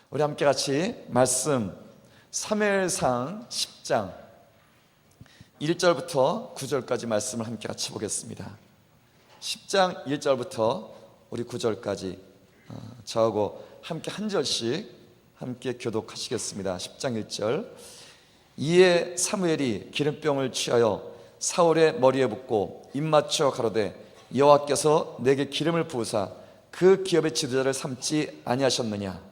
우리 함께 같이 말씀 사무엘상 10장 1절부터 9절까지 말씀을 함께 같이 보겠습니다. 10장 1절부터 우리 9절까지 저하고 함께 한 절씩 함께 교독하시겠습니다. 10장 1절. 이에 사무엘이 기름병을 취하여 사울의 머리에 붓고 입 맞춰 가로되 여호와께서 내게 기름을 부으사 그 기업의 지도자를 삼지 아니하셨느냐.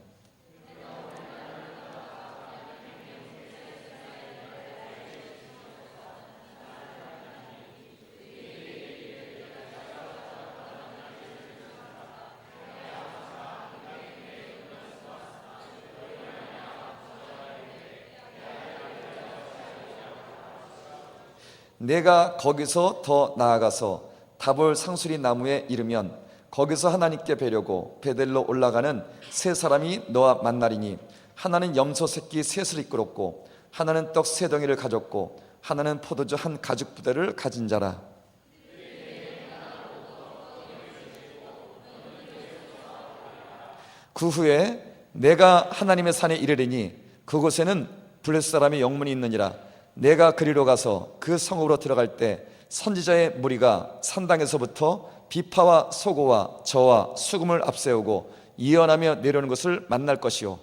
내가 거기서 더 나아가서 다볼 상수리 나무에 이르면 거기서 하나님께 뵈려고 베델로 올라가는 세 사람이 너와 만나리니 하나는 염소 새끼 셋을 이끌었고 하나는 떡 세 덩이를 가졌고 하나는 포도주 한 가죽 부대를 가진 자라. 그 후에 내가 하나님의 산에 이르리니 그곳에는 블레셋 사람의 영문이 있느니라. 내가 그리로 가서 그 성읍으로 들어갈 때 선지자의 무리가 산당에서부터 비파와 소고와 저와 수금을 앞세우고 이언하며 내려오는 것을 만날 것이요.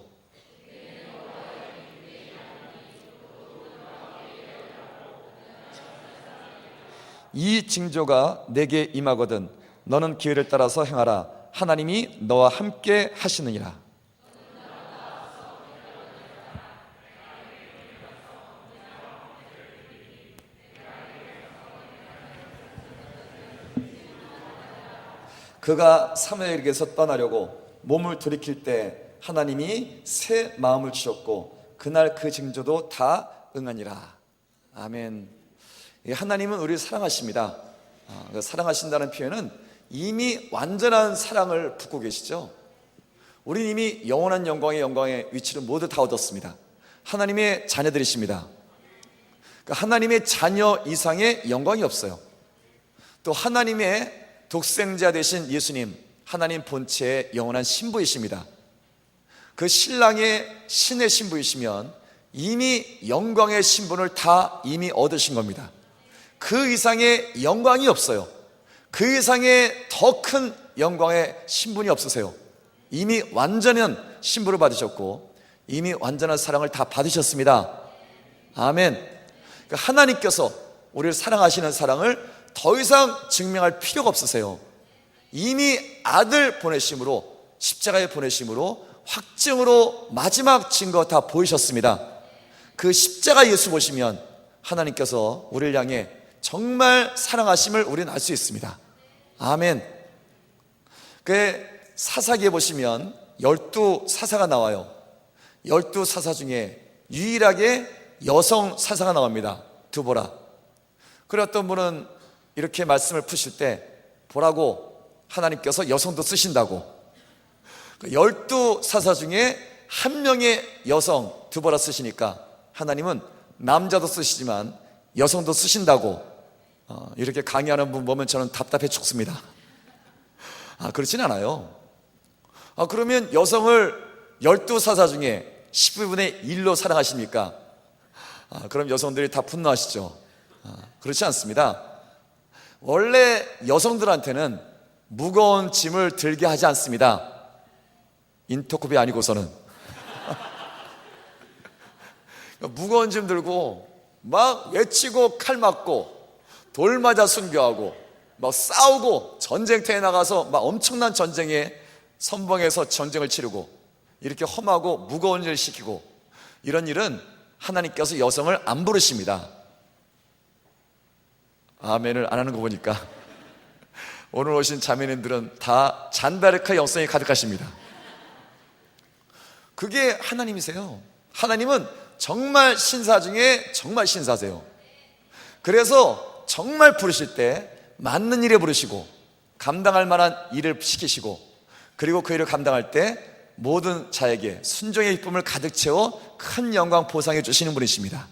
이 징조가 내게 임하거든 너는 기회를 따라서 행하라. 하나님이 너와 함께 하시느니라. 그가 사무엘에게서 떠나려고 몸을 돌이킬 때 하나님이 새 마음을 주셨고 그날 그 징조도 다 응하니라. 아멘. 하나님은 우리를 사랑하십니다. 사랑하신다는 표현은 이미 완전한 사랑을 붓고 계시죠. 우리는 이미 영원한 영광의 위치를 모두 다 얻었습니다. 하나님의 자녀들이십니다. 하나님의 자녀 이상의 영광이 없어요. 또 하나님의 독생자 되신 예수님, 하나님 본체의 영원한 신부이십니다. 그 신랑의 신의 신부이시면 이미 영광의 신분을 다 이미 얻으신 겁니다. 그 이상의 영광이 없어요. 그 이상의 더 큰 영광의 신분이 없으세요. 이미 완전한 신부를 받으셨고 이미 완전한 사랑을 다 받으셨습니다. 아멘. 하나님께서 우리를 사랑하시는 사랑을 더 이상 증명할 필요가 없으세요. 이미 아들 보내심으로, 십자가에 보내심으로 확증으로 마지막 증거 다 보이셨습니다. 그 십자가 예수 보시면 하나님께서 우리를 향해 정말 사랑하심을 우리는 알 수 있습니다. 아멘. 그 사사기에 보시면 12사사가 나와요. 12사사 중에 유일하게 여성 사사가 나옵니다. 두보라. 그래 어떤 분은 이렇게 말씀을 푸실 때 보라고 하나님께서 여성도 쓰신다고. 12사사 중에 한 명의 여성 두보라 쓰시니까 하나님은 남자도 쓰시지만 여성도 쓰신다고 이렇게 강의하는 분 보면 저는 답답해 죽습니다. 그렇진 않아요. 그러면 여성을 12사사 중에 10분의 1로 사랑하십니까? 그럼 여성들이 다 분노하시죠. 그렇지 않습니다. 원래 여성들한테는 무거운 짐을 들게 하지 않습니다. 인터컵이 아니고서는 무거운 짐 들고 막 외치고 칼 맞고 돌 맞아 순교하고 막 싸우고 전쟁터에 나가서 막 엄청난 전쟁에 선봉에서 전쟁을 치르고 이렇게 험하고 무거운 일을 시키고 이런 일은 하나님께서 여성을 안 부르십니다. 아멘을 안 하는 거 보니까 오늘 오신 자매님들은 다 잔다르카 영성이 가득하십니다. 그게 하나님이세요. 하나님은 정말 신사 중에 정말 신사세요. 그래서 정말 부르실 때 맞는 일에 부르시고 감당할 만한 일을 시키시고 그리고 그 일을 감당할 때 모든 자에게 순종의 기쁨을 가득 채워 큰 영광 보상해 주시는 분이십니다.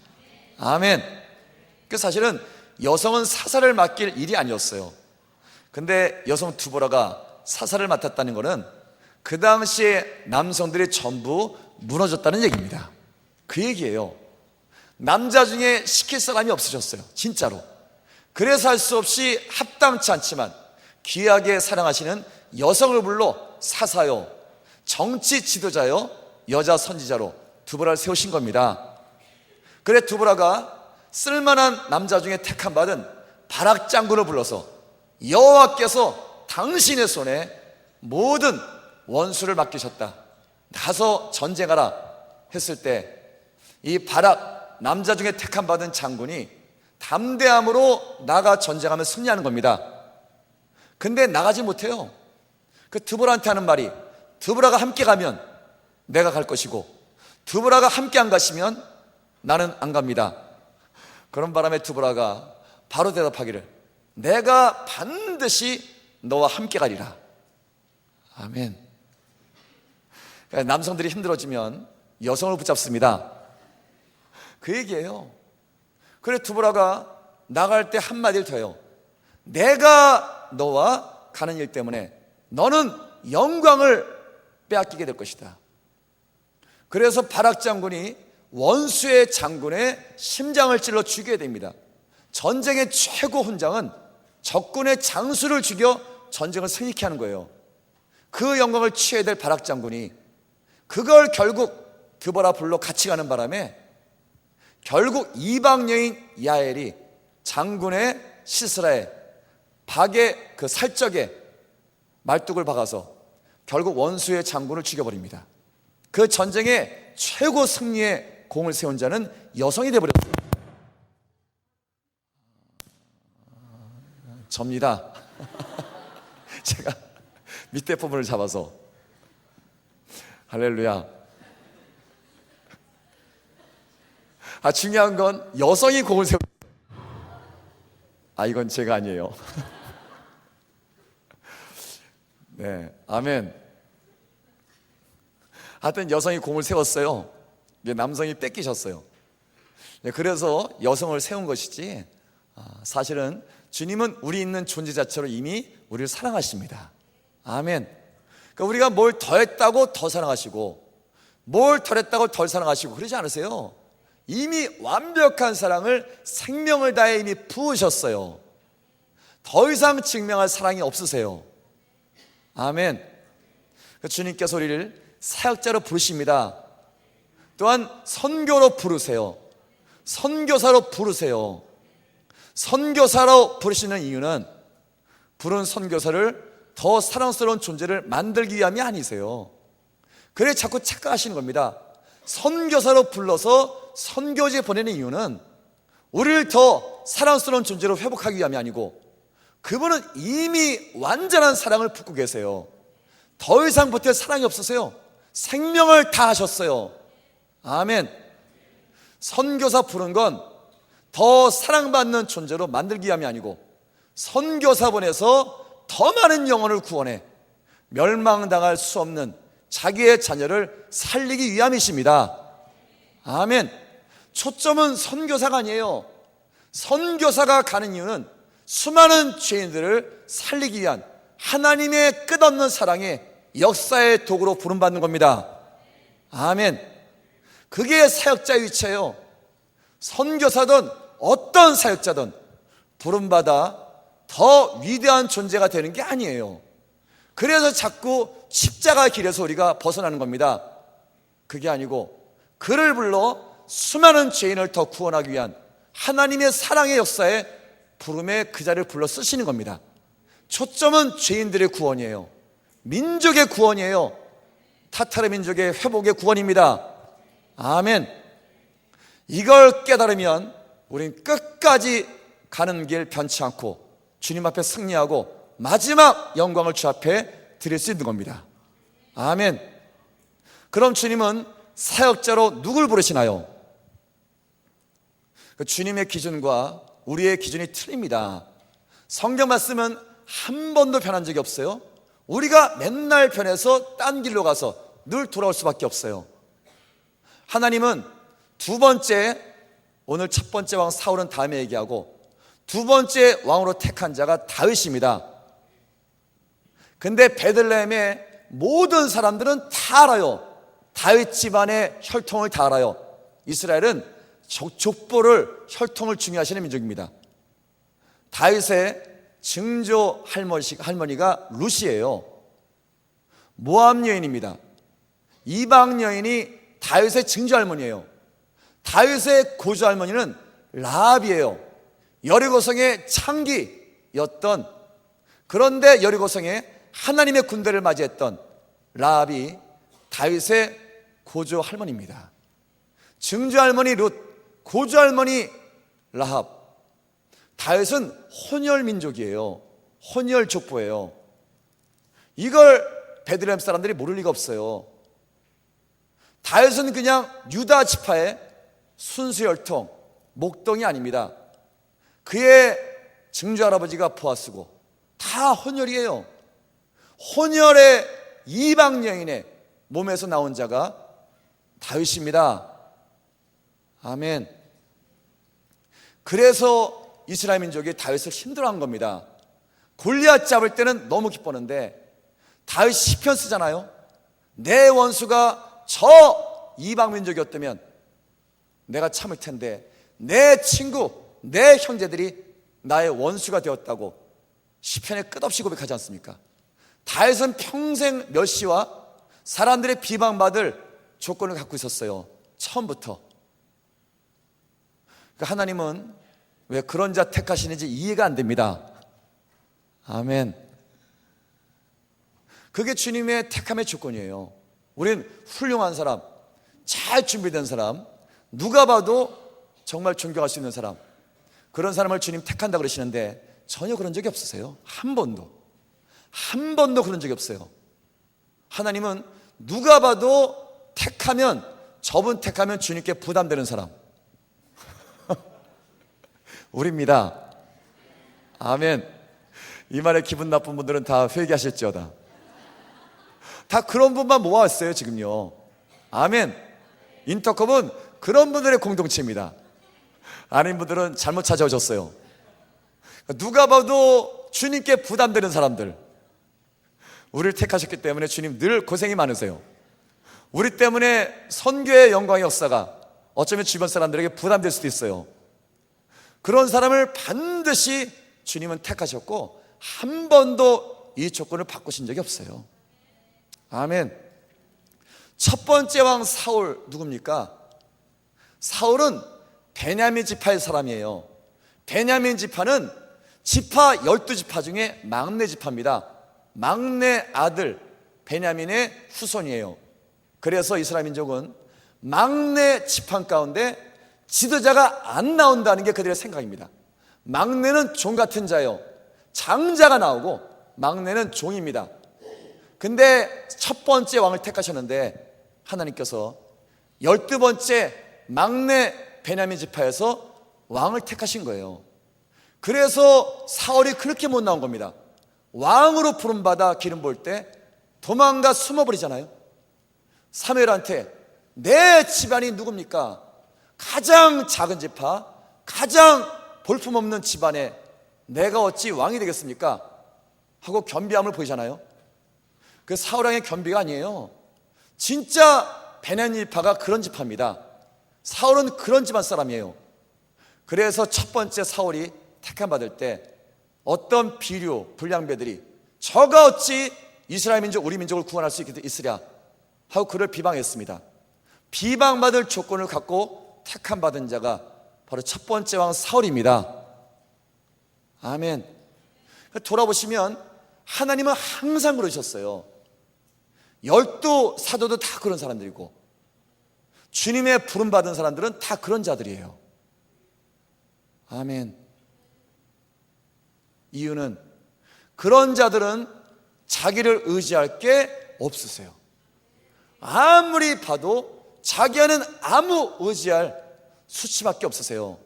아멘. 그 사실은 여성은 사사를 맡길 일이 아니었어요. 근데 여성 두보라가 사사를 맡았다는 것은 그 당시에 남성들이 전부 무너졌다는 얘기입니다. 그 얘기예요. 남자 중에 시킬 사람이 없으셨어요. 진짜로. 그래서 할 수 없이 합당치 않지만 귀하게 사랑하시는 여성을 불러 사사요, 정치 지도자요, 여자 선지자로 두보라를 세우신 겁니다. 그래 두보라가 쓸만한 남자 중에 택함 받은 바락 장군을 불러서 여호와께서 당신의 손에 모든 원수를 맡기셨다, 나서 전쟁하라 했을 때 이 바락, 남자 중에 택함 받은 장군이 담대함으로 나가 전쟁하면 승리하는 겁니다. 근데 나가지 못해요. 그 드보라한테 하는 말이, 드보라가 함께 가면 내가 갈 것이고 드보라가 함께 안 가시면 나는 안 갑니다. 그런 바람에 드보라가 바로 대답하기를, 내가 반드시 너와 함께 가리라. 아멘. 그러니까 남성들이 힘들어지면 여성을 붙잡습니다. 그 얘기예요. 그래 드보라가 나갈 때 한마디를 더 해요. 내가 너와 가는 일 때문에 너는 영광을 빼앗기게 될 것이다. 그래서 바락 장군이 원수의 장군의 심장을 찔러 죽여야 됩니다. 전쟁의 최고 훈장은 적군의 장수를 죽여 전쟁을 승리케 하는 거예요. 그 영광을 취해야 될 바락 장군이 그걸 결국 드보라 불러 같이 가는 바람에 결국 이방 여인 야엘이 장군의 시스라에 박의 그 살적에 말뚝을 박아서 결국 원수의 장군을 죽여버립니다. 그 전쟁의 최고 승리의 공을 세운 자는 여성이 되어버렸어요. 접니다. 제가 밑에 부분을 잡아서 할렐루야. 중요한 건 여성이 공을 세우. 이건 제가 아니에요. 네, 아멘. 하여튼 여성이 공을 세웠어요. 남성이 뺏기셨어요. 네, 그래서 여성을 세운 것이지, 사실은 주님은 우리 있는 존재 자체로 이미 우리를 사랑하십니다. 아멘. 그러니까 우리가 뭘 더했다고 더 사랑하시고 뭘 덜했다고 덜 사랑하시고 그러지 않으세요. 이미 완벽한 사랑을 생명을 다해 이미 부으셨어요. 더 이상 증명할 사랑이 없으세요. 아멘. 주님께서 우리를 사역자로 부르십니다. 또한 선교로 부르세요. 선교사로 부르세요. 선교사로 부르시는 이유는 부른 선교사를 더 사랑스러운 존재를 만들기 위함이 아니세요. 그래 자꾸 착각하시는 겁니다. 선교사로 불러서 선교지에 보내는 이유는 우리를 더 사랑스러운 존재로 회복하기 위함이 아니고 그분은 이미 완전한 사랑을 붓고 계세요. 더 이상 버틸 사랑이 없으세요. 생명을 다 하셨어요. 아멘. 선교사 부른 건 더 사랑받는 존재로 만들기 위함이 아니고 선교사 보내서 더 많은 영혼을 구원해 멸망당할 수 없는 자기의 자녀를 살리기 위함이십니다. 아멘. 초점은 선교사가 아니에요. 선교사가 가는 이유는 수많은 죄인들을 살리기 위한 하나님의 끝없는 사랑의 역사의 도구로 부름받는 겁니다. 아멘. 그게 사역자의 위치예요. 선교사든 어떤 사역자든 부름받아 더 위대한 존재가 되는 게 아니에요. 그래서 자꾸 십자가 길에서 우리가 벗어나는 겁니다. 그게 아니고 그를 불러 수많은 죄인을 더 구원하기 위한 하나님의 사랑의 역사에 부름의 그 자리를 불러 쓰시는 겁니다. 초점은 죄인들의 구원이에요. 민족의 구원이에요. 타타르 민족의 회복의 구원입니다. 아멘. 이걸 깨달으면 우린 끝까지 가는 길 변치 않고 주님 앞에 승리하고 마지막 영광을 주 앞에 드릴 수 있는 겁니다. 아멘. 그럼 주님은 사역자로 누굴 부르시나요? 주님의 기준과 우리의 기준이 틀립니다. 성경 말씀은 한 번도 변한 적이 없어요. 우리가 맨날 변해서 딴 길로 가서 늘 돌아올 수밖에 없어요. 하나님은 두 번째, 오늘 첫 번째 왕 사울은 다음에 얘기하고 두 번째 왕으로 택한 자가 다윗입니다. 근데 베들레헴에 모든 사람들은 다 알아요. 다윗 집안의 혈통을 다 알아요. 이스라엘은 족보를, 혈통을 중요하시는 민족입니다. 다윗의 증조 할머니가 룻이에요. 모압 여인입니다. 이방 여인이 다윗의 증조 할머니예요. 다윗의 고조 할머니는 라합이에요. 여리고성의 창기였던, 그런데 여리고성에 하나님의 군대를 맞이했던 라합이 다윗의 고조 할머니입니다. 증조 할머니 룻, 고조 할머니 라합. 다윗은 혼혈 민족이에요. 혼혈 족보예요. 이걸 베들레헴 사람들이 모를 리가 없어요. 다윗은 그냥 유다 지파의 순수 혈통, 목동이 아닙니다. 그의 증조 할아버지가 보아스고 다 혼혈이에요. 혼혈의 이방 여인의 몸에서 나온 자가 다윗입니다. 아멘. 그래서 이스라엘 민족이 다윗을 힘들어한 겁니다. 골리앗 잡을 때는 너무 기뻤는데 다윗이 시편 쓰잖아요. 내 원수가 저 이방 민족이었다면 내가 참을 텐데 내 친구, 내 형제들이 나의 원수가 되었다고 시편에 끝없이 고백하지 않습니까? 다윗은 평생 멸시와 사람들의 비방받을 조건을 갖고 있었어요. 처음부터. 그러니까 하나님은 왜 그런 자 택하시는지 이해가 안 됩니다. 아멘. 그게 주님의 택함의 조건이에요. 우린 훌륭한 사람, 잘 준비된 사람, 누가 봐도 정말 존경할 수 있는 사람, 그런 사람을 주님 택한다 그러시는데 전혀 그런 적이 없으세요. 한 번도 그런 적이 없어요. 하나님은 누가 봐도 택하면, 저분 택하면 주님께 부담되는 사람 우리입니다. 아멘. 이 말에 기분 나쁜 분들은 다 회개하실지어다. 다 그런 분만 모아왔어요 지금요. 아멘. 인터컵은 그런 분들의 공동체입니다. 아닌 분들은 잘못 찾아오셨어요. 누가 봐도 주님께 부담되는 사람들, 우리를 택하셨기 때문에 주님 늘 고생이 많으세요. 우리 때문에 선교의 영광의 역사가 어쩌면 주변 사람들에게 부담될 수도 있어요. 그런 사람을 반드시 주님은 택하셨고 한 번도 이 조건을 바꾸신 적이 없어요. 아멘. 첫 번째 왕 사울 누굽니까? 사울은 베냐민 지파의 사람이에요. 베냐민 지파는 지파 12지파 중에 막내 지파입니다. 막내 아들 베냐민의 후손이에요. 그래서 이스라엘 민족은 막내 지파 가운데 지도자가 안 나온다는 게 그들의 생각입니다. 막내는 종 같은 자예요. 장자가 나오고 막내는 종입니다. 근데 첫 번째 왕을 택하셨는데 하나님께서 12번째 막내 베냐민 지파에서 왕을 택하신 거예요. 그래서 사울이 그렇게 못 나온 겁니다. 왕으로 부름받아 기름 부을 때 도망가 숨어버리잖아요. 사무엘한테 내 집안이 누굽니까? 가장 작은 지파, 가장 볼품없는 집안에 내가 어찌 왕이 되겠습니까? 하고 겸비함을 보이잖아요. 그 사울왕의 겸비가 아니에요. 진짜 베냐민 지파가 그런 지파입니다. 사울은 그런 집안 사람이에요. 그래서 첫 번째 사울이 택함 받을 때 어떤 비류, 불량배들이 저가 어찌 이스라엘 민족, 우리 민족을 구원할 수 있으랴 하고 그를 비방했습니다. 비방받을 조건을 갖고 택함 받은 자가 바로 첫 번째 왕 사울입니다. 아멘. 돌아보시면 하나님은 항상 그러셨어요. 12 사도도 다 그런 사람들이고 주님의 부름받은 사람들은 다 그런 자들이에요. 아멘. 이유는 그런 자들은 자기를 의지할 게 없으세요. 아무리 봐도 자기와는 아무 의지할 수치밖에 없으세요.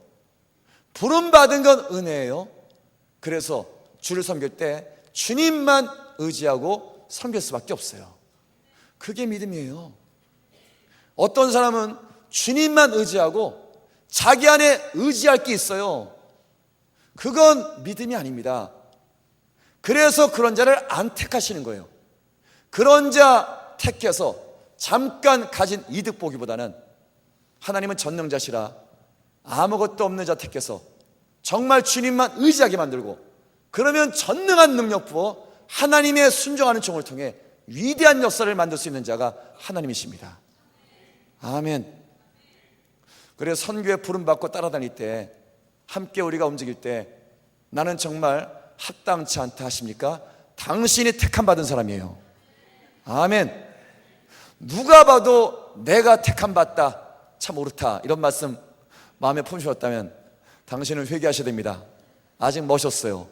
부름받은 건 은혜예요. 그래서 주를 섬길 때 주님만 의지하고 섬길 수밖에 없어요. 그게 믿음이에요. 어떤 사람은 주님만 의지하고 자기 안에 의지할 게 있어요. 그건 믿음이 아닙니다. 그래서 그런 자를 안 택하시는 거예요. 그런 자 택해서 잠깐 가진 이득 보기보다는 하나님은 전능자시라 아무것도 없는 자 택해서 정말 주님만 의지하게 만들고, 그러면 전능한 능력 부어 하나님의 순종하는 종을 통해 위대한 역사를 만들 수 있는 자가 하나님이십니다. 아멘. 그래서 선교에 부름받고 따라다닐 때, 함께 우리가 움직일 때 나는 정말 합당치 않다 하십니까? 당신이 택함 받은 사람이에요. 아멘. 누가 봐도 내가 택함 받다, 참 옳다, 이런 말씀 마음에 품으셨다면 당신은 회개하셔야 됩니다. 아직 멋있어요.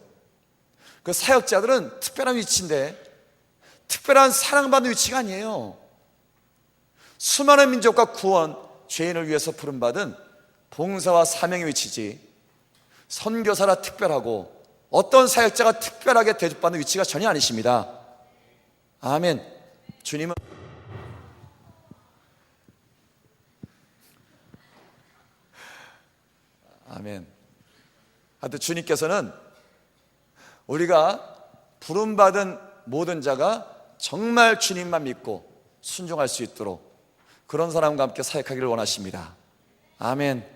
그 사역자들은 특별한 위치인데 특별한 사랑받는 위치가 아니에요. 수많은 민족과 구원, 죄인을 위해서 부름받은 봉사와 사명의 위치지, 선교사라 특별하고 어떤 사역자가 특별하게 대접받는 위치가 전혀 아니십니다. 아멘. 주님은 아멘. 하여튼 주님께서는 우리가 부름받은 모든 자가 정말 주님만 믿고 순종할 수 있도록 그런 사람과 함께 사역하기를 원하십니다. 아멘.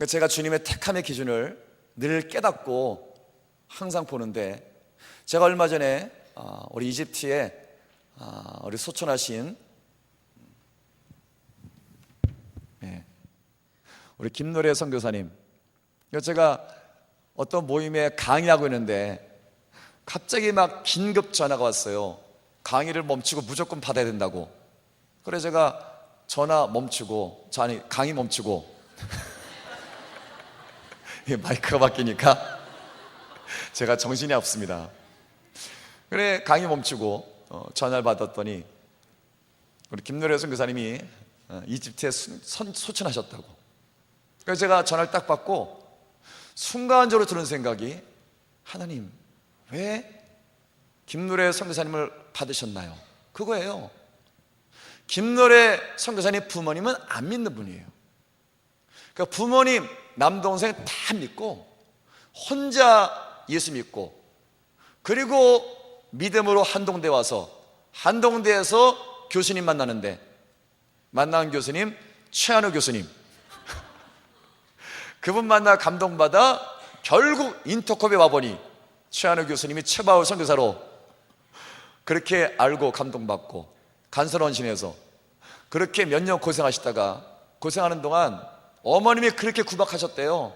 제가 주님의 택함의 기준을 늘 깨닫고 항상 보는데, 제가 얼마 전에 우리 이집트에 우리 소천하신 우리 김노래 선교사님, 제가 어떤 모임에 강의하고 있는데 갑자기 막 긴급 전화가 왔어요. 강의를 멈추고 무조건 받아야 된다고. 그래 제가 전화 멈추고, 아니 강의 멈추고 마이크가 바뀌니까 제가 정신이 없습니다. 그래 강의 멈추고 전화를 받았더니 우리 김노래 선교사님이 이집트에 소천하셨다고. 그래서 제가 전화를 딱 받고 순간적으로 드는 생각이, 하나님 왜 김노래 선교사님을 받으셨나요? 그거예요. 김노래 선교사님 부모님은 안 믿는 분이에요. 그러니까 부모님, 남동생 다 믿고 혼자 예수 믿고, 그리고 믿음으로 한동대 와서 한동대에서 교수님 만나는데, 만난 교수님 최한우 교수님 그분 만나 감동받아 결국 인터컵에 와보니 최한우 교수님이 최바울 선교사로 그렇게 알고 감동받고 간선원신에서 그렇게 몇 년 고생하시다가, 고생하는 동안 어머님이 그렇게 구박하셨대요.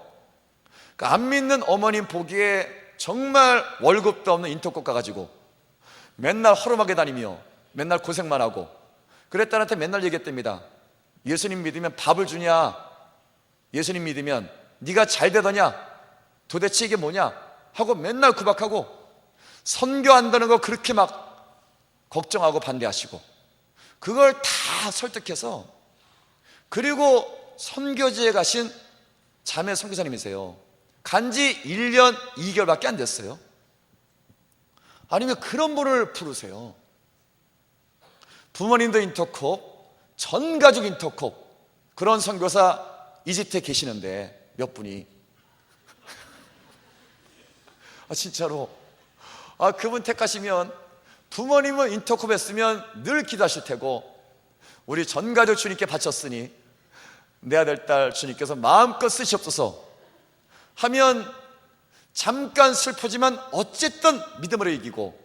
그러니까 안 믿는 어머님 보기에 정말 월급도 없는 인터컵 가가지고 맨날 허름하게 다니며 맨날 고생만 하고, 그래 딸한테 맨날 얘기했답니다. 예수님 믿으면 밥을 주냐, 예수님 믿으면 네가 잘 되더냐, 도대체 이게 뭐냐 하고 맨날 구박하고, 선교한다는 거 그렇게 막 걱정하고 반대하시고, 그걸 다 설득해서, 그리고 선교지에 가신 자매 선교사님이세요. 간지 1년 2개월밖에 안 됐어요. 아니면 그런 분을 부르세요. 부모님도 인터콥, 전 가족 인터콥, 그런 선교사 이집트에 계시는데 몇 분이 진짜로 그분 택하시면 부모님은 인터콥 했으면 늘 기도하실 테고, 우리 전 가족 주님께 바쳤으니 내 아들 딸 주님께서 마음껏 쓰시옵소서 하면 잠깐 슬프지만 어쨌든 믿음으로 이기고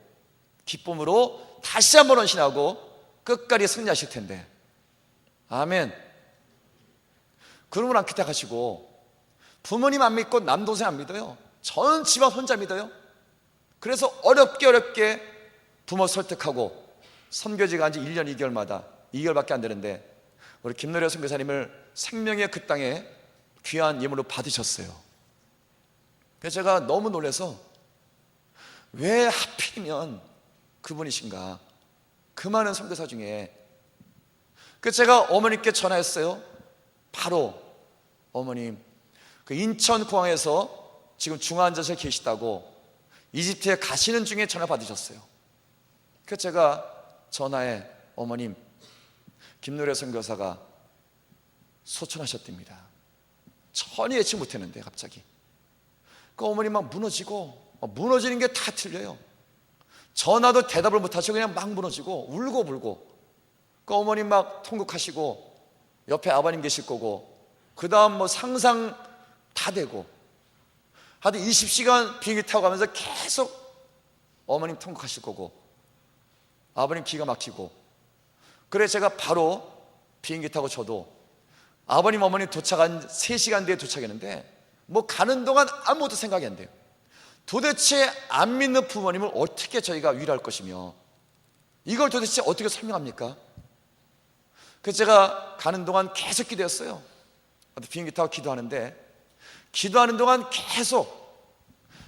기쁨으로 다시 한번 헌신하고 끝까지 승리하실 텐데. 아멘. 그런 분 안 기탁하시고, 부모님 안 믿고 남동생 안 믿어요. 전 집안 혼자 믿어요. 그래서 어렵게 부모 설득하고 선교지 간지 1년 2개월마다 2개월밖에 안 되는데 우리 김노래 선교사님을 생명의 그 땅에 귀한 예물로 받으셨어요. 그래서 제가 너무 놀라서, 왜 하필이면 그분이신가, 그 많은 선교사 중에. 그래서 제가 어머니께 전화했어요. 바로 어머님, 그 인천공항에서 지금 중환자실에 계시다고 이집트에 가시는 중에 전화 받으셨어요. 그래서 제가 전화해, 어머님 김노래 선교사가 소천하셨답니다. 전혀 예측 못했는데 갑자기 그 어머니 막 무너지고, 무너지는 게 다 틀려요. 전화도 대답을 못하시고 그냥 막 무너지고 울고 불고, 그 어머님 막 통곡하시고 옆에 아버님 계실 거고, 그 다음 뭐 상상 다 되고, 하여튼 20시간 비행기 타고 가면서 계속 어머님 통곡하실 거고 아버님 기가 막히고. 그래 제가 바로 비행기 타고 저도 아버님 어머님 도착한 3시간 뒤에 도착했는데 뭐 가는 동안 아무것도 생각이 안 돼요. 도대체 안 믿는 부모님을 어떻게 저희가 위로할 것이며 이걸 도대체 어떻게 설명합니까? 그래서 제가 가는 동안 계속 기도했어요. 비행기 타고 기도하는데, 기도하는 동안 계속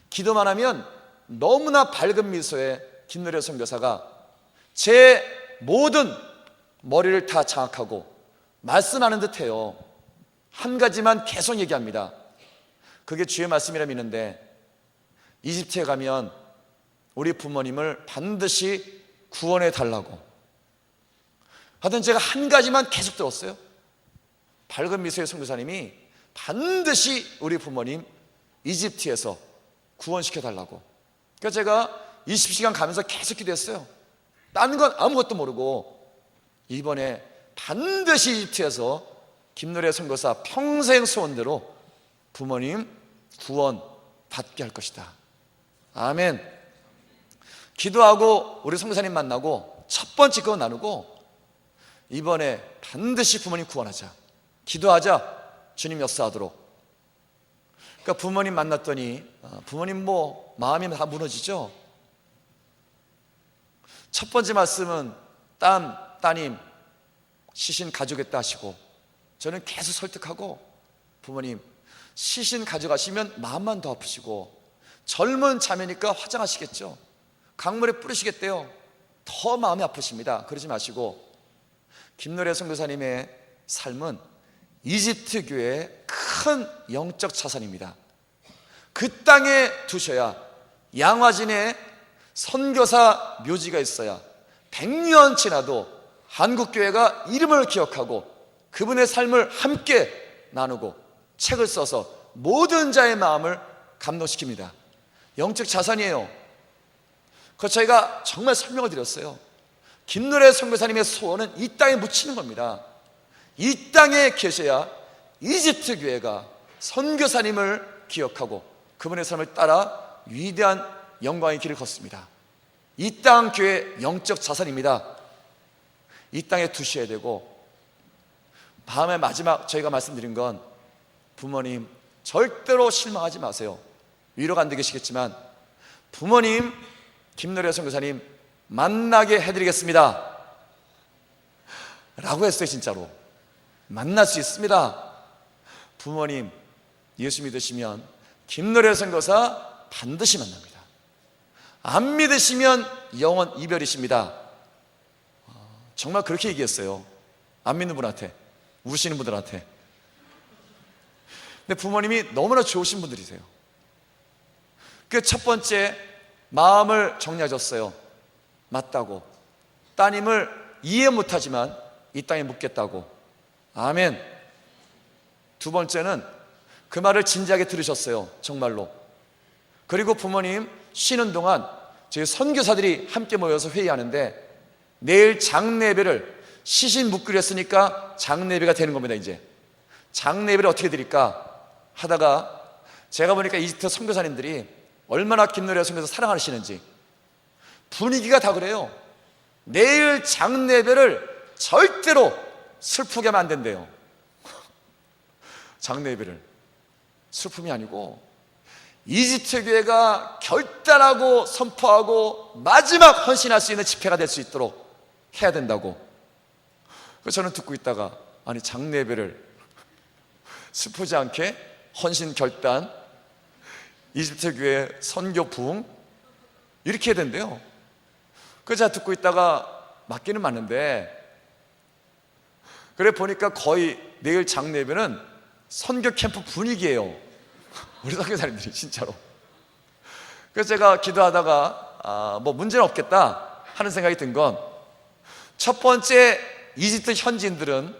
기도만 하면 너무나 밝은 미소의 김노래 선교사가 제 모든 머리를 다 장악하고 말씀하는 듯해요. 한 가지만 계속 얘기합니다. 그게 주의 말씀이라 믿는데, 이집트에 가면 우리 부모님을 반드시 구원해 달라고. 하여튼 제가 한 가지만 계속 들었어요. 밝은 미소의 선교사님이 반드시 우리 부모님 이집트에서 구원시켜 달라고. 그래서 제가 20시간 가면서 계속 기도했어요. 딴 건 아무것도 모르고 이번에 반드시 이집트에서 김노래 선교사 평생 소원대로 부모님 구원 받게 할 것이다. 아멘. 기도하고 우리 선교사님 만나고 첫 번째 그거 나누고, 이번에 반드시 부모님 구원하자, 기도하자, 주님 역사하도록. 그러니까 부모님 만났더니 부모님 뭐 마음이 다 무너지죠. 첫 번째 말씀은 따님 시신 가져오겠다 하시고, 저는 계속 설득하고, 부모님 시신 가져가시면 마음만 더 아프시고 젊은 자매니까 화장하시겠죠, 강물에 뿌리시겠대요. 더 마음이 아프십니다. 그러지 마시고, 김노래 선교사님의 삶은 이집트 교회의 큰 영적 자산입니다. 그 땅에 두셔야, 양화진에 선교사 묘지가 있어야 100년 지나도 한국교회가 이름을 기억하고 그분의 삶을 함께 나누고 책을 써서 모든 자의 마음을 감동시킵니다. 영적 자산이에요. 그래서 저희가 정말 설명을 드렸어요. 김노래 선교사님의 소원은 이 땅에 묻히는 겁니다. 이 땅에 계셔야 이집트 교회가 선교사님을 기억하고 그분의 삶을 따라 위대한 영광의 길을 걷습니다. 이 땅 교회 영적 자산입니다. 이 땅에 두셔야 되고, 다음에 마지막 저희가 말씀드린 건, 부모님 절대로 실망하지 마세요. 위로가 안 되시겠지만 부모님 김노래 선교사님 만나게 해드리겠습니다 라고 했어요. 진짜로 만날 수 있습니다. 부모님 예수 믿으시면 김노래 선교사 반드시 만납니다. 안 믿으시면 영원 이별이십니다. 정말 그렇게 얘기했어요. 안 믿는 분한테, 우시는 분들한테. 근데 부모님이 너무나 좋으신 분들이세요. 그 첫 번째 마음을 정리해줬어요. 맞다고. 따님을 이해 못하지만 이 땅에 묻겠다고. 아멘. 두 번째는 그 말을 진지하게 들으셨어요. 정말로. 그리고 부모님 쉬는 동안 저희 선교사들이 함께 모여서 회의하는데, 내일 장례배를 시신 묵기로 했으니까 장례배가 되는 겁니다. 이제 장례배를 어떻게 드릴까 하다가 제가 보니까 이집트 선교사님들이 얼마나 김노래 선교사 사랑하시는지 분위기가 다 그래요. 내일 장례배를 절대로 슬프게 하면 안 된대요. 장례배를 슬픔이 아니고 이집트 교회가 결단하고 선포하고 마지막 헌신할 수 있는 집회가 될 수 있도록 해야 된다고. 그래서 저는 듣고 있다가, 아니 장례배를 슬프지 않게 헌신 결단, 이집트 교회 선교 부흥 이렇게 해야 된대요. 그래서 제가 듣고 있다가 맞기는 맞는데, 그래 보니까 거의 내일 장례배는 선교 캠프 분위기예요. 우리 선교사님들이 진짜로. 그래서 제가 기도하다가 뭐 문제는 없겠다 하는 생각이 든 건, 첫 번째 이집트 현지인들은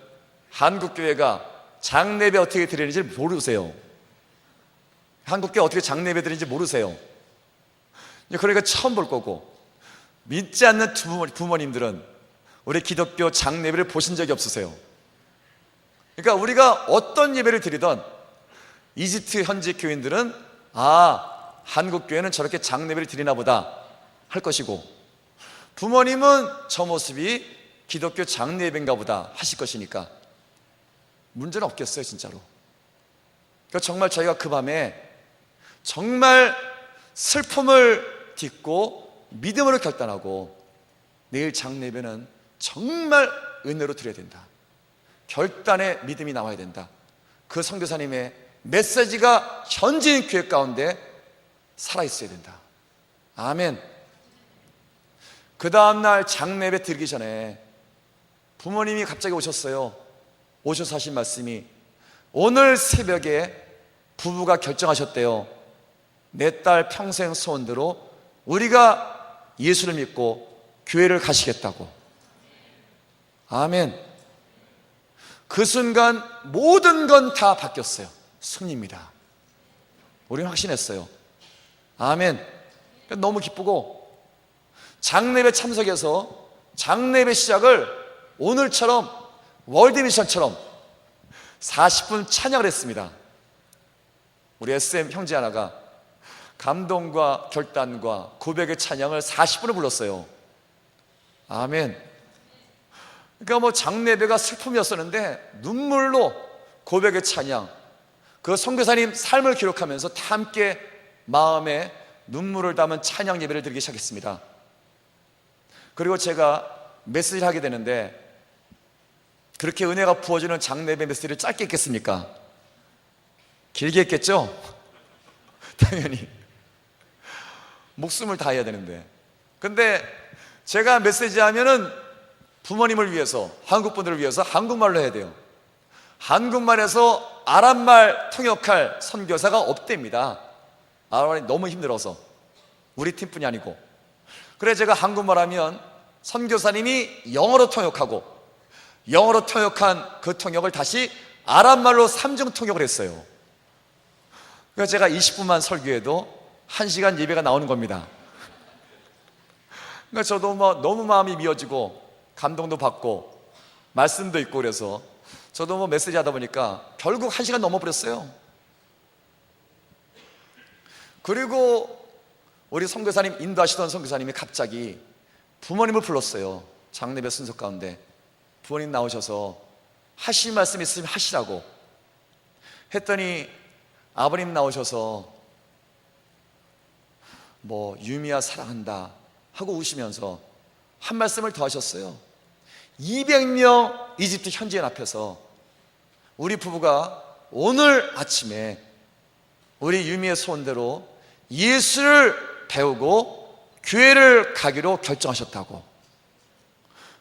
한국교회가 장례배 어떻게 드리는지 모르세요. 한국교회 어떻게 장례배 드리는지 모르세요. 그러니까 처음 볼 거고, 믿지 않는 부모님들은 우리 기독교 장례배를 보신 적이 없으세요. 그러니까 우리가 어떤 예배를 드리던 이집트 현지 교인들은 한국 교회는 저렇게 장례배를 드리나 보다 할 것이고, 부모님은 저 모습이 기독교 장례배인가 보다 하실 것이니까 문제는 없겠어요, 진짜로. 그러니까 정말 저희가 그 밤에 정말 슬픔을 딛고 믿음으로 결단하고, 내일 장례배는 정말 은혜로 드려야 된다, 결단의 믿음이 나와야 된다. 그 선교사님의 메시지가 현지인 교회 가운데 살아있어야 된다. 아멘. 그 다음날 장례배 드리기 전에 부모님이 갑자기 오셨어요. 오셔서 하신 말씀이, 오늘 새벽에 부부가 결정하셨대요. 내 딸 평생 소원대로 우리가 예수를 믿고 교회를 가시겠다고. 아멘. 그 순간 모든 건 다 바뀌었어요. 승리입니다. 우리는 확신했어요. 아멘. 너무 기쁘고, 장례배 참석해서 장례배 시작을 오늘처럼 월드미션처럼 40분 찬양을 했습니다. 우리 SM 형제 하나가 감동과 결단과 고백의 찬양을 40분을 불렀어요. 아멘. 그러니까 장례배가 슬픔이었었는데 눈물로 고백의 찬양, 그 선교사님 삶을 기록하면서 다 함께 마음에 눈물을 담은 찬양 예배를 드리기 시작했습니다. 그리고 제가 메시지를 하게 되는데, 그렇게 은혜가 부어지는 장례배 메시지를 짧게 했겠습니까? 길게 했겠죠? 당연히 목숨을 다해야 되는데. 근데 제가 메시지 하면은 부모님을 위해서, 한국 분들을 위해서 한국말로 해야 돼요. 한국말에서 아랍말 통역할 선교사가 없답니다. 아랍말이 너무 힘들어서, 우리 팀뿐이 아니고. 그래 제가 한국말 하면 선교사님이 영어로 통역하고, 영어로 통역한 그 통역을 다시 아랍말로 3중 통역을 했어요. 그래서 제가 20분만 설교해도 1시간 예배가 나오는 겁니다. 그러니까 저도 너무 마음이 미어지고 감동도 받고 말씀도 있고, 그래서 저도 메시지 하다 보니까 결국 1시간 넘어버렸어요. 그리고 우리 선교사님, 인도하시던 선교사님이 갑자기 부모님을 불렀어요. 장례배 순서 가운데 부모님 나오셔서 하실 말씀 있으면 하시라고 했더니, 아버님 나오셔서 유미야 사랑한다 하고 우시면서 한 말씀을 더 하셨어요. 200명 이집트 현지인 앞에서 우리 부부가 오늘 아침에 우리 유미의 소원대로 예수를 배우고 교회를 가기로 결정하셨다고,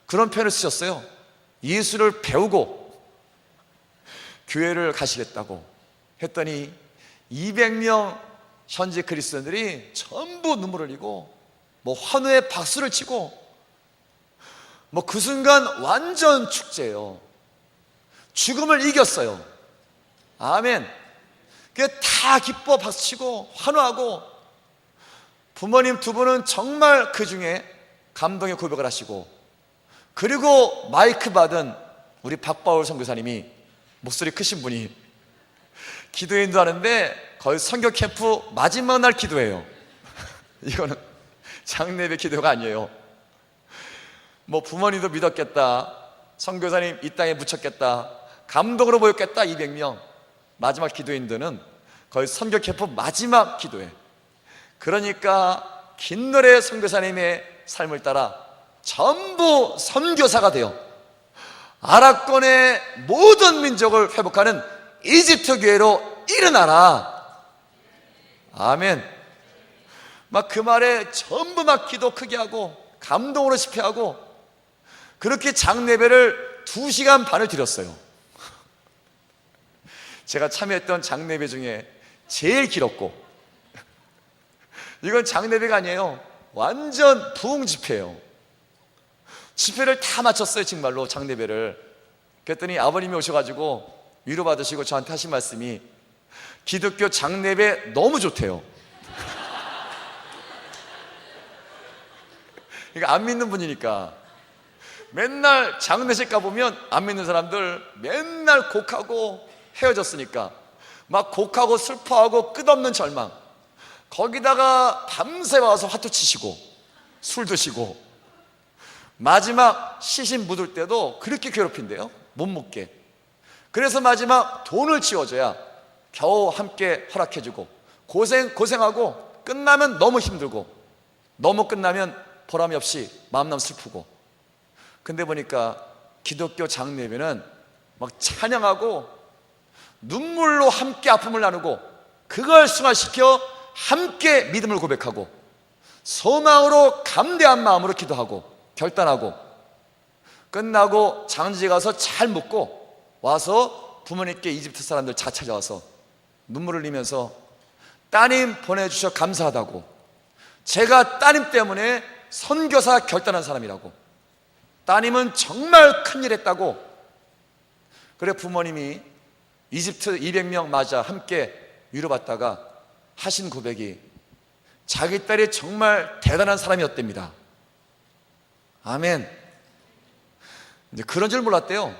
그런 표현을 쓰셨어요. 예수를 배우고 교회를 가시겠다고 했더니 200명 현지 그리스도인들이 전부 눈물을 흘리고 환호의 박수를 치고, 그 순간 완전 축제예요. 죽음을 이겼어요. 아멘. 다 기뻐 박수치고 환호하고, 부모님 두 분은 정말 그 중에 감동의 고백을 하시고, 그리고 마이크 받은 우리 박바울 선교사님이, 목소리 크신 분이 기도회 인도하는데 거의 선교 캠프 마지막 날 기도해요. 이거는 장례배 기도가 아니에요. 부모님도 믿었겠다, 선교사님 이 땅에 묻혔겠다, 감동으로 보였겠다. 200명 마지막 기도회 인도는 거의 선교 캠프 마지막 기도회. 그러니까 긴 노래 선교사님의 삶을 따라 전부 선교사가 되어 아랍권의 모든 민족을 회복하는 이집트 교회로 일어나라. 아멘. 그 말에 전부 기도 크게 하고 감동으로 집회하고, 그렇게 장례배를 2시간 반을 드렸어요. 제가 참여했던 장례배 중에 제일 길었고, 이건 장례배가 아니에요. 완전 부흥 집회예요. 집회를 다 마쳤어요, 정말로 장례배를. 그랬더니 아버님이 오셔가지고 위로받으시고 저한테 하신 말씀이, 기독교 장례배 너무 좋대요. 그러니까 안 믿는 분이니까. 맨날 장례식 가보면 안 믿는 사람들 맨날 곡하고 헤어졌으니까 막 곡하고 슬퍼하고 끝없는 절망, 거기다가 밤새 와서 화투 치시고 술 드시고 마지막 시신 묻을 때도 그렇게 괴롭힌대요. 못 묻게. 그래서 마지막 돈을 지어줘야 겨우 함께 허락해주고, 고생하고 끝나면 너무 힘들고, 너무 끝나면 보람이 없이 마음너무 슬프고. 근데 보니까 기독교 장례배는 막 찬양하고 눈물로 함께 아픔을 나누고, 그걸 승화시켜 함께 믿음을 고백하고 소망으로 감대한 마음으로 기도하고 결단하고, 끝나고 장지에 가서 잘 묵고 와서 부모님께 이집트 사람들 다 찾아와서 눈물을 흘리면서 따님 보내주셔 감사하다고, 제가 따님 때문에 선교사 결단한 사람이라고, 따님은 정말 큰일 했다고. 그래 부모님이 이집트 200명 맞아 함께 위로받다가 하신 고백이 자기 딸이 정말 대단한 사람이었답니다. 아멘. 이제 그런 줄 몰랐대요.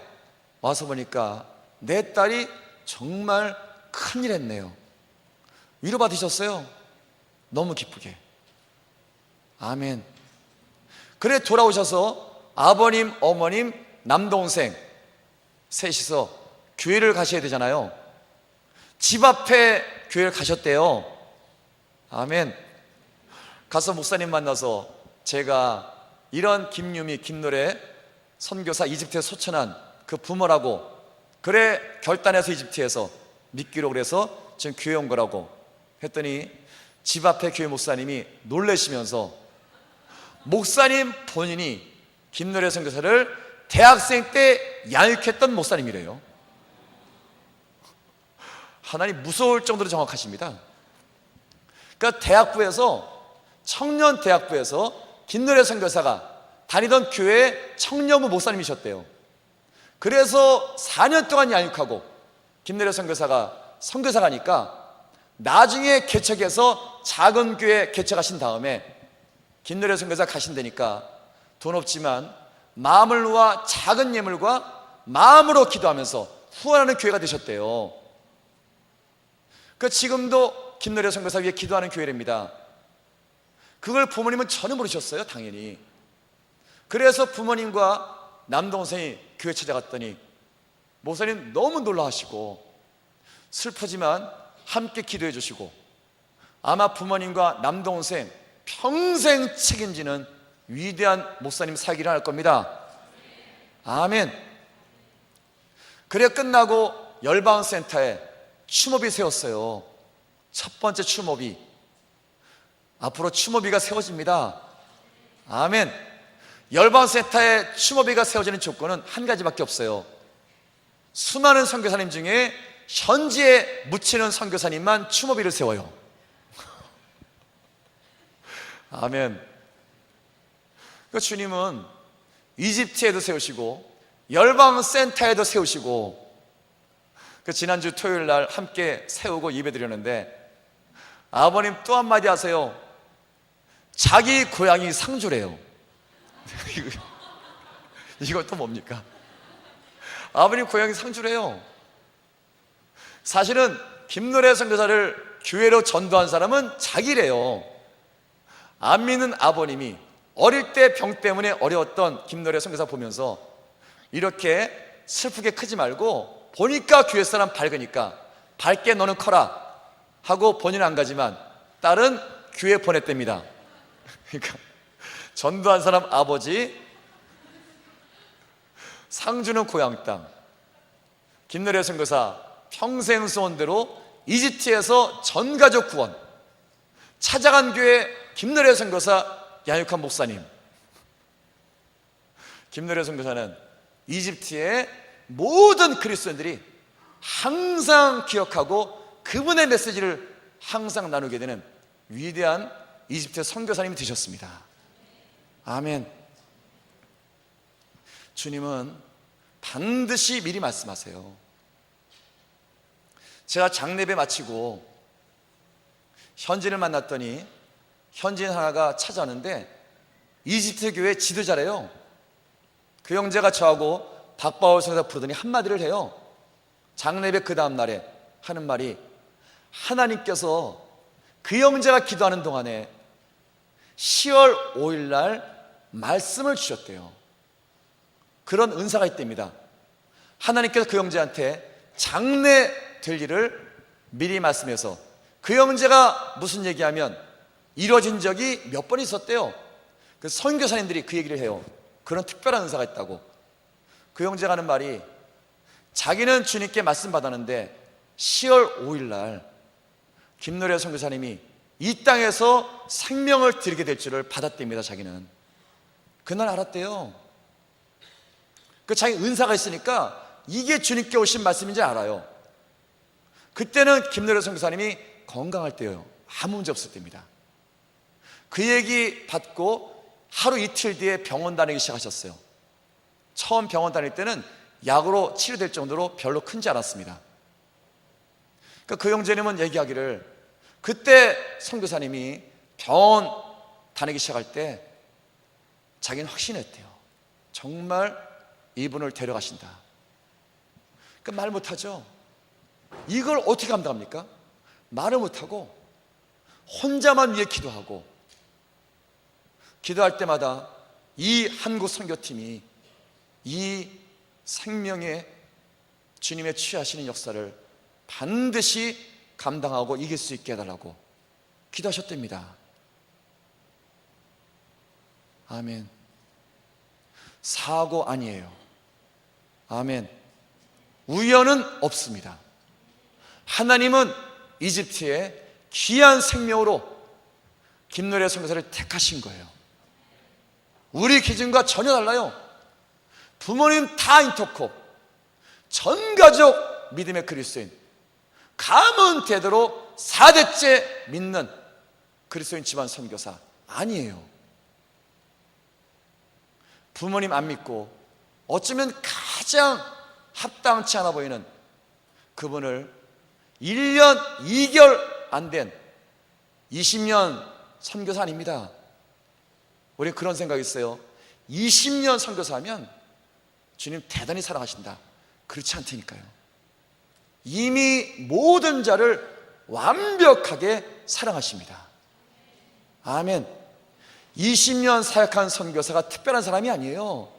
와서 보니까 내 딸이 정말 큰일 했네요. 위로받으셨어요. 너무 기쁘게. 아멘. 그래 돌아오셔서 아버님, 어머님, 남동생 셋이서 교회를 가셔야 되잖아요. 집 앞에 교회를 가셨대요. 아멘. 가서 목사님 만나서 제가 이런 김유미, 김노래 선교사 이집트에 소천한 그 부모라고, 그래 결단해서 이집트에서 믿기로 그래서 지금 교회 온 거라고 했더니 집 앞에 교회 목사님이 놀라시면서, 목사님 본인이 김노래 선교사를 대학생 때 양육했던 목사님이래요. 하나님 무서울 정도로 정확하십니다. 그러니까 대학부에서, 청년 대학부에서 김노래 선교사가 다니던 교회 청년부 목사님이셨대요. 그래서 4년 동안 양육하고 김노래 선교사가 선교사가니까 나중에 개척해서 작은 교회 개척하신 다음에 김노래 선교사 가신다니까 돈 없지만 마음을 놓아 작은 예물과 마음으로 기도하면서 후원하는 교회가 되셨대요. 그 지금도 김노래 선교사 위해 기도하는 교회랍니다. 그걸 부모님은 전혀 모르셨어요, 당연히. 그래서 부모님과 남동생이 교회 찾아갔더니 목사님 너무 놀라하시고 슬프지만 함께 기도해 주시고, 아마 부모님과 남동생 평생 책임지는 위대한 목사님 살기를 할 겁니다. 아멘. 그래 끝나고 열방센터에 추모비 세웠어요. 첫 번째 추모비. 앞으로 추모비가 세워집니다. 아멘. 열방센터에 추모비가 세워지는 조건은 한 가지밖에 없어요. 수많은 선교사님 중에 현지에 묻히는 선교사님만 추모비를 세워요. 아멘. 그 주님은 이집트에도 세우시고 열방센터에도 세우시고, 그 지난주 토요일 날 함께 세우고 예배 드렸는데 아버님 또 한마디 하세요. 자기 고향이 상주래요. 이거 또 뭡니까? 아버님 고향이 상주래요. 사실은 김노래 선교사를 교회로 전도한 사람은 자기래요. 안 믿는 아버님이 어릴 때 병 때문에 어려웠던 김노래 선교사 보면서 이렇게 슬프게 크지 말고, 보니까 교회 사람 밝으니까 밝게 너는 커라 하고 본인은 안 가지만 딸은 교회 보냈답니다. 그러니까 전도한 사람 아버지, 상주는 고향 땅. 김노래 선교사 평생 소원대로 이집트에서 전가족 구원, 찾아간 교회 김노래 선교사 양육한 목사님. 김노래 선교사는 이집트의 모든 그리스도인들이 항상 기억하고 그분의 메시지를 항상 나누게 되는 위대한 이집트 선교사님이 되셨습니다. 아멘. 주님은 반드시 미리 말씀하세요. 제가 장례배 마치고 현진을 만났더니 현진 하나가 찾아왔는데 이집트 교회 지도자래요. 그 형제가 저하고 박바울 선교사 부르더니 한마디를 해요. 장례배 그 다음 날에 하는 말이, 하나님께서 그 형제가 기도하는 동안에 10월 5일 날 말씀을 주셨대요. 그런 은사가 있답니다. 하나님께서 그 형제한테 장례 될 일을 미리 말씀해서 그 형제가 무슨 얘기하면 이루어진 적이 몇 번 있었대요. 그 선교사님들이 그 얘기를 해요. 그런 특별한 은사가 있다고. 그 형제가 하는 말이, 자기는 주님께 말씀 받았는데 10월 5일 날 김노래 선교사님이 이 땅에서 생명을 드리게 될 줄을 받았답니다. 자기는 그날 알았대요. 그 자기 은사가 있으니까 이게 주님께 오신 말씀인지 알아요. 그때는 김노래 선교사님이 건강할 때예요. 아무 문제 없을 때입니다. 그 얘기 받고 하루 이틀 뒤에 병원 다니기 시작하셨어요. 처음 병원 다닐 때는 약으로 치료될 정도로 별로 크지 않았습니다. 그러니까 그 형제님은 얘기하기를, 그때 선교사님이 병원 다니기 시작할 때 자기는 확신했대요. 정말 이분을 데려가신다. 그러니까 말 못하죠. 이걸 어떻게 감당합니까? 말을 못하고 혼자만 위해 기도하고, 기도할 때마다 이 한국 선교팀이 이 생명의 주님의 취하시는 역사를 반드시 감당하고 이길 수 있게 해달라고 기도하셨답니다. 아멘. 사고 아니에요. 아멘. 우연은 없습니다. 하나님은 이집트의 귀한 생명으로 김노래 선교사를 택하신 거예요. 우리 기준과 전혀 달라요. 부모님 다 인터콥, 전 가족 믿음의 그리스도인, 가문 대대로 4대째 믿는 그리스도인 집안 선교사 아니에요. 부모님 안 믿고 어쩌면 가장 합당치 않아 보이는 그분을 1년 2개월 안 된 20년 선교사 아닙니다. 우리 그런 생각이 있어요. 20년 선교사하면 주님 대단히 사랑하신다. 그렇지 않다니까요. 이미 모든 자를 완벽하게 사랑하십니다. 아멘. 20년 사역한 선교사가 특별한 사람이 아니에요.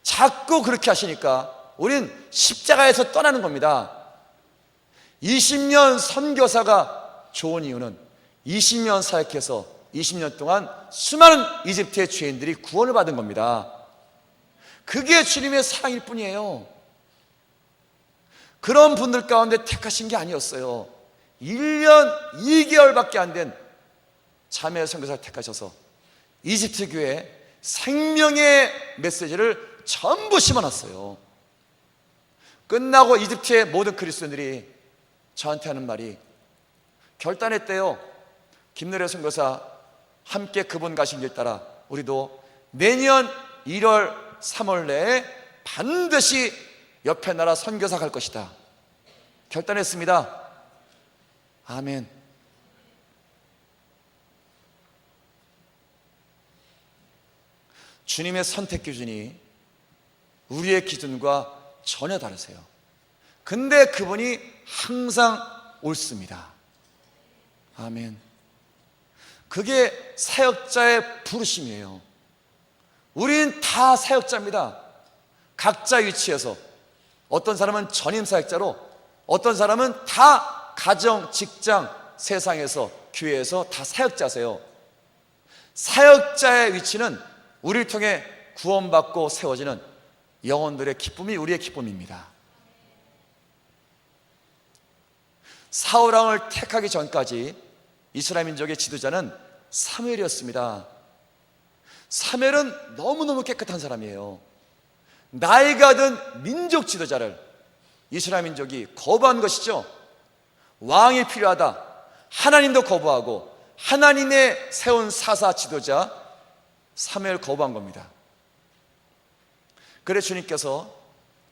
자꾸 그렇게 하시니까 우린 십자가에서 떠나는 겁니다. 20년 선교사가 좋은 이유는 20년 사역해서 20년 동안 수많은 이집트의 죄인들이 구원을 받은 겁니다. 그게 주님의 사랑일 뿐이에요. 그런 분들 가운데 택하신 게 아니었어요. 1년 2개월밖에 안 된 자매 선교사를 택하셔서 이집트 교회에 생명의 메시지를 전부 심어놨어요. 끝나고 이집트의 모든 그리스도인들이 저한테 하는 말이, 결단했대요. 김노래 선교사 함께 그분 가신 길 따라 우리도 내년 1월 3월 내에 반드시 옆에 나라 선교사 갈 것이다. 결단했습니다. 아멘. 주님의 선택 기준이 우리의 기준과 전혀 다르세요. 근데 그분이 항상 옳습니다. 아멘. 그게 사역자의 부르심이에요. 우린 다 사역자입니다. 각자 위치에서. 어떤 사람은 전임 사역자로, 어떤 사람은 다 가정, 직장, 세상에서, 교회에서 다 사역자세요. 사역자의 위치는 우리를 통해 구원받고 세워지는 영혼들의 기쁨이 우리의 기쁨입니다. 사울왕을 택하기 전까지 이스라엘 민족의 지도자는 사무엘이었습니다. 사무엘은 너무너무 깨끗한 사람이에요. 나이가 든 민족 지도자를 이스라엘 민족이 거부한 것이죠. 왕이 필요하다. 하나님도 거부하고 하나님의 세운 사사 지도자 사무엘 거부한 겁니다. 그래 주님께서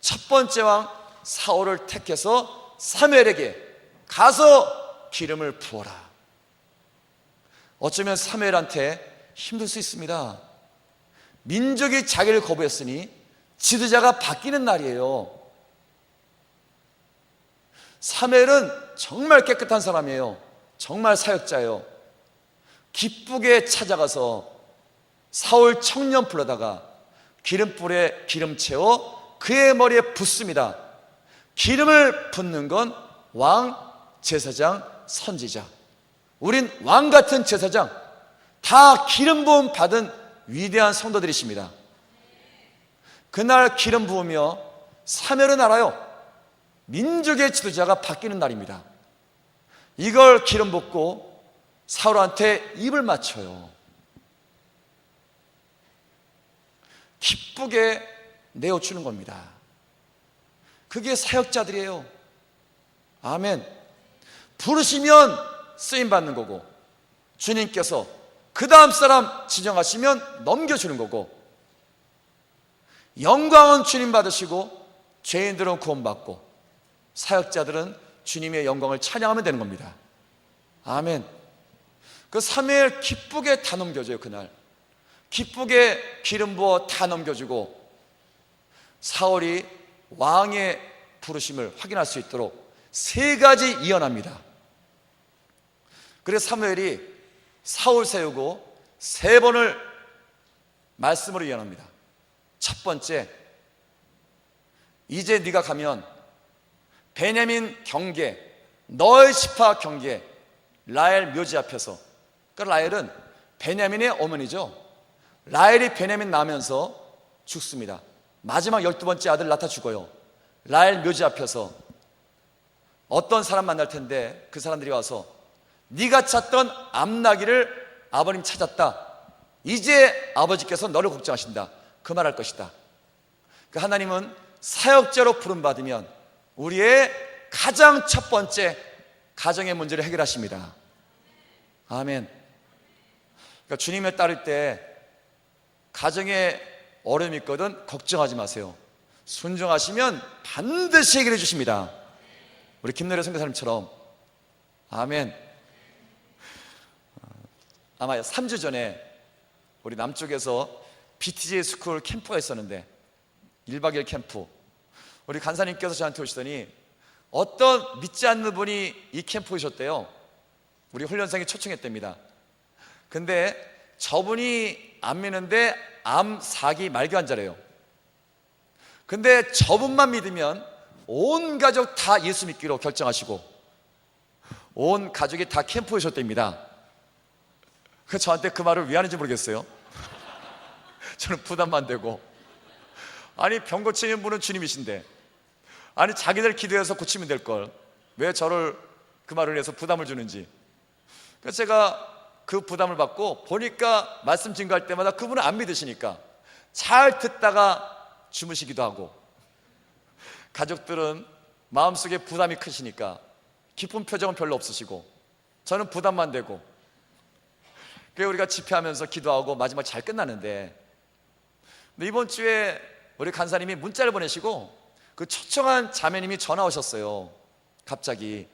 첫 번째 왕 사울을 택해서 사무엘에게 가서 기름을 부어라. 어쩌면 사무엘한테 힘들 수 있습니다. 민족이 자기를 거부했으니 지도자가 바뀌는 날이에요. 사무엘은 정말 깨끗한 사람이에요. 정말 사역자예요. 기쁘게 찾아가서 사울 청년 불러다가 기름불에 기름 채워 그의 머리에 붓습니다. 기름을 붓는 건 왕, 제사장, 선지자. 우린 왕 같은 제사장, 다 기름 부음 받은 위대한 성도들이십니다. 그날 기름 부으며 사무엘은 알아요. 민족의 지도자가 바뀌는 날입니다. 이걸 기름 붓고 사울한테 입을 맞춰요. 기쁘게 내어주는 겁니다. 그게 사역자들이에요. 아멘. 부르시면 쓰임받는 거고, 주님께서 그 다음 사람 지정하시면 넘겨주는 거고, 영광은 주님 받으시고 죄인들은 구원받고 사역자들은 주님의 영광을 찬양하면 되는 겁니다. 아멘. 그 사무엘 기쁘게 다 넘겨줘요. 그날 기쁘게 기름 부어 다 넘겨주고 사울이 왕의 부르심을 확인할 수 있도록 3가지 이언합니다. 그래서 사무엘이 사울 세우고 3번을 말씀으로 이언합니다. 첫 번째, 이제 네가 가면 베냐민 경계, 너의 지파 경계, 라헬 묘지 앞에서, 그러니까 라헬은 베냐민의 어머니죠. 라헬이 베냐민 나면서 죽습니다. 마지막 12번째 아들 낳다 죽어요. 라헬 묘지 앞에서 어떤 사람 만날 텐데 그 사람들이 와서 네가 찾던 암나기를 아버님 찾았다. 이제 아버지께서 너를 걱정하신다. 그 말할 것이다. 그 하나님은 사역자로 부름받으면 우리의 가장 첫 번째 가정의 문제를 해결하십니다. 아멘. 그러니까 주님을 따를 때 가정에 어려움이 있거든 걱정하지 마세요. 순종하시면 반드시 해결해 주십니다. 우리 김노래 선교사님처럼. 아멘. 아마 3주 전에 우리 남쪽에서 BTJ 스쿨 캠프가 있었는데 1박 2일 캠프, 우리 간사님께서 저한테 오시더니 어떤 믿지 않는 분이 이 캠프에 오셨대요. 우리 훈련생이 초청했답니다. 근데 저분이 안 믿는데 암 4기 말기 환자래요. 근데 저분만 믿으면 온 가족 다 예수 믿기로 결정하시고 온 가족이 다 캠프에 오셨답니다. 그 저한테 그 말을 왜 하는지 모르겠어요. 저는 부담만 되고, 아니 병 고치는 분은 주님이신데, 아니 자기들 기도해서 고치면 될 걸 왜 저를 그 말을 해서 부담을 주는지. 그래서 제가 그 부담을 받고 보니까 말씀 증거할 때마다 그분은 안 믿으시니까 잘 듣다가 주무시기도 하고, 가족들은 마음속에 부담이 크시니까 기쁜 표정은 별로 없으시고 저는 부담만 되고, 그래서 우리가 집회하면서 기도하고 마지막 잘 끝나는데, 근데 이번 주에 우리 간사님이 문자를 보내시고 그 초청한 자매님이 전화 오셨어요. 갑자기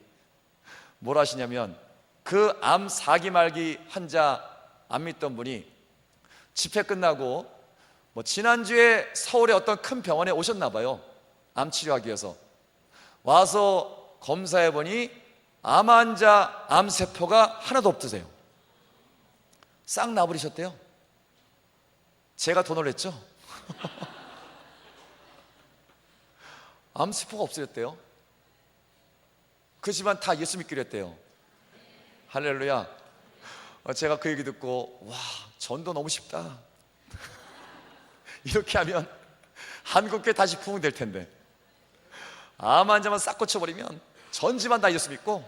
뭘 하시냐면, 그 암 4기 말기 환자 안 믿던 분이 집회 끝나고 지난주에 서울의 어떤 큰 병원에 오셨나 봐요. 암 치료하기 위해서 와서 검사해 보니 암 환자 암세포가 하나도 없으세요. 싹 나버리셨대요. 제가 더 놀랬죠. 암세포가 없어졌대요. 그 집안 다 예수 믿기로 했대요. 할렐루야. 제가 그 얘기 듣고, 와, 전도 너무 쉽다. 이렇게 하면 한국교회 다시 부흥될 텐데, 암 환자만 싹 고쳐버리면 전 집안 다 예수 믿고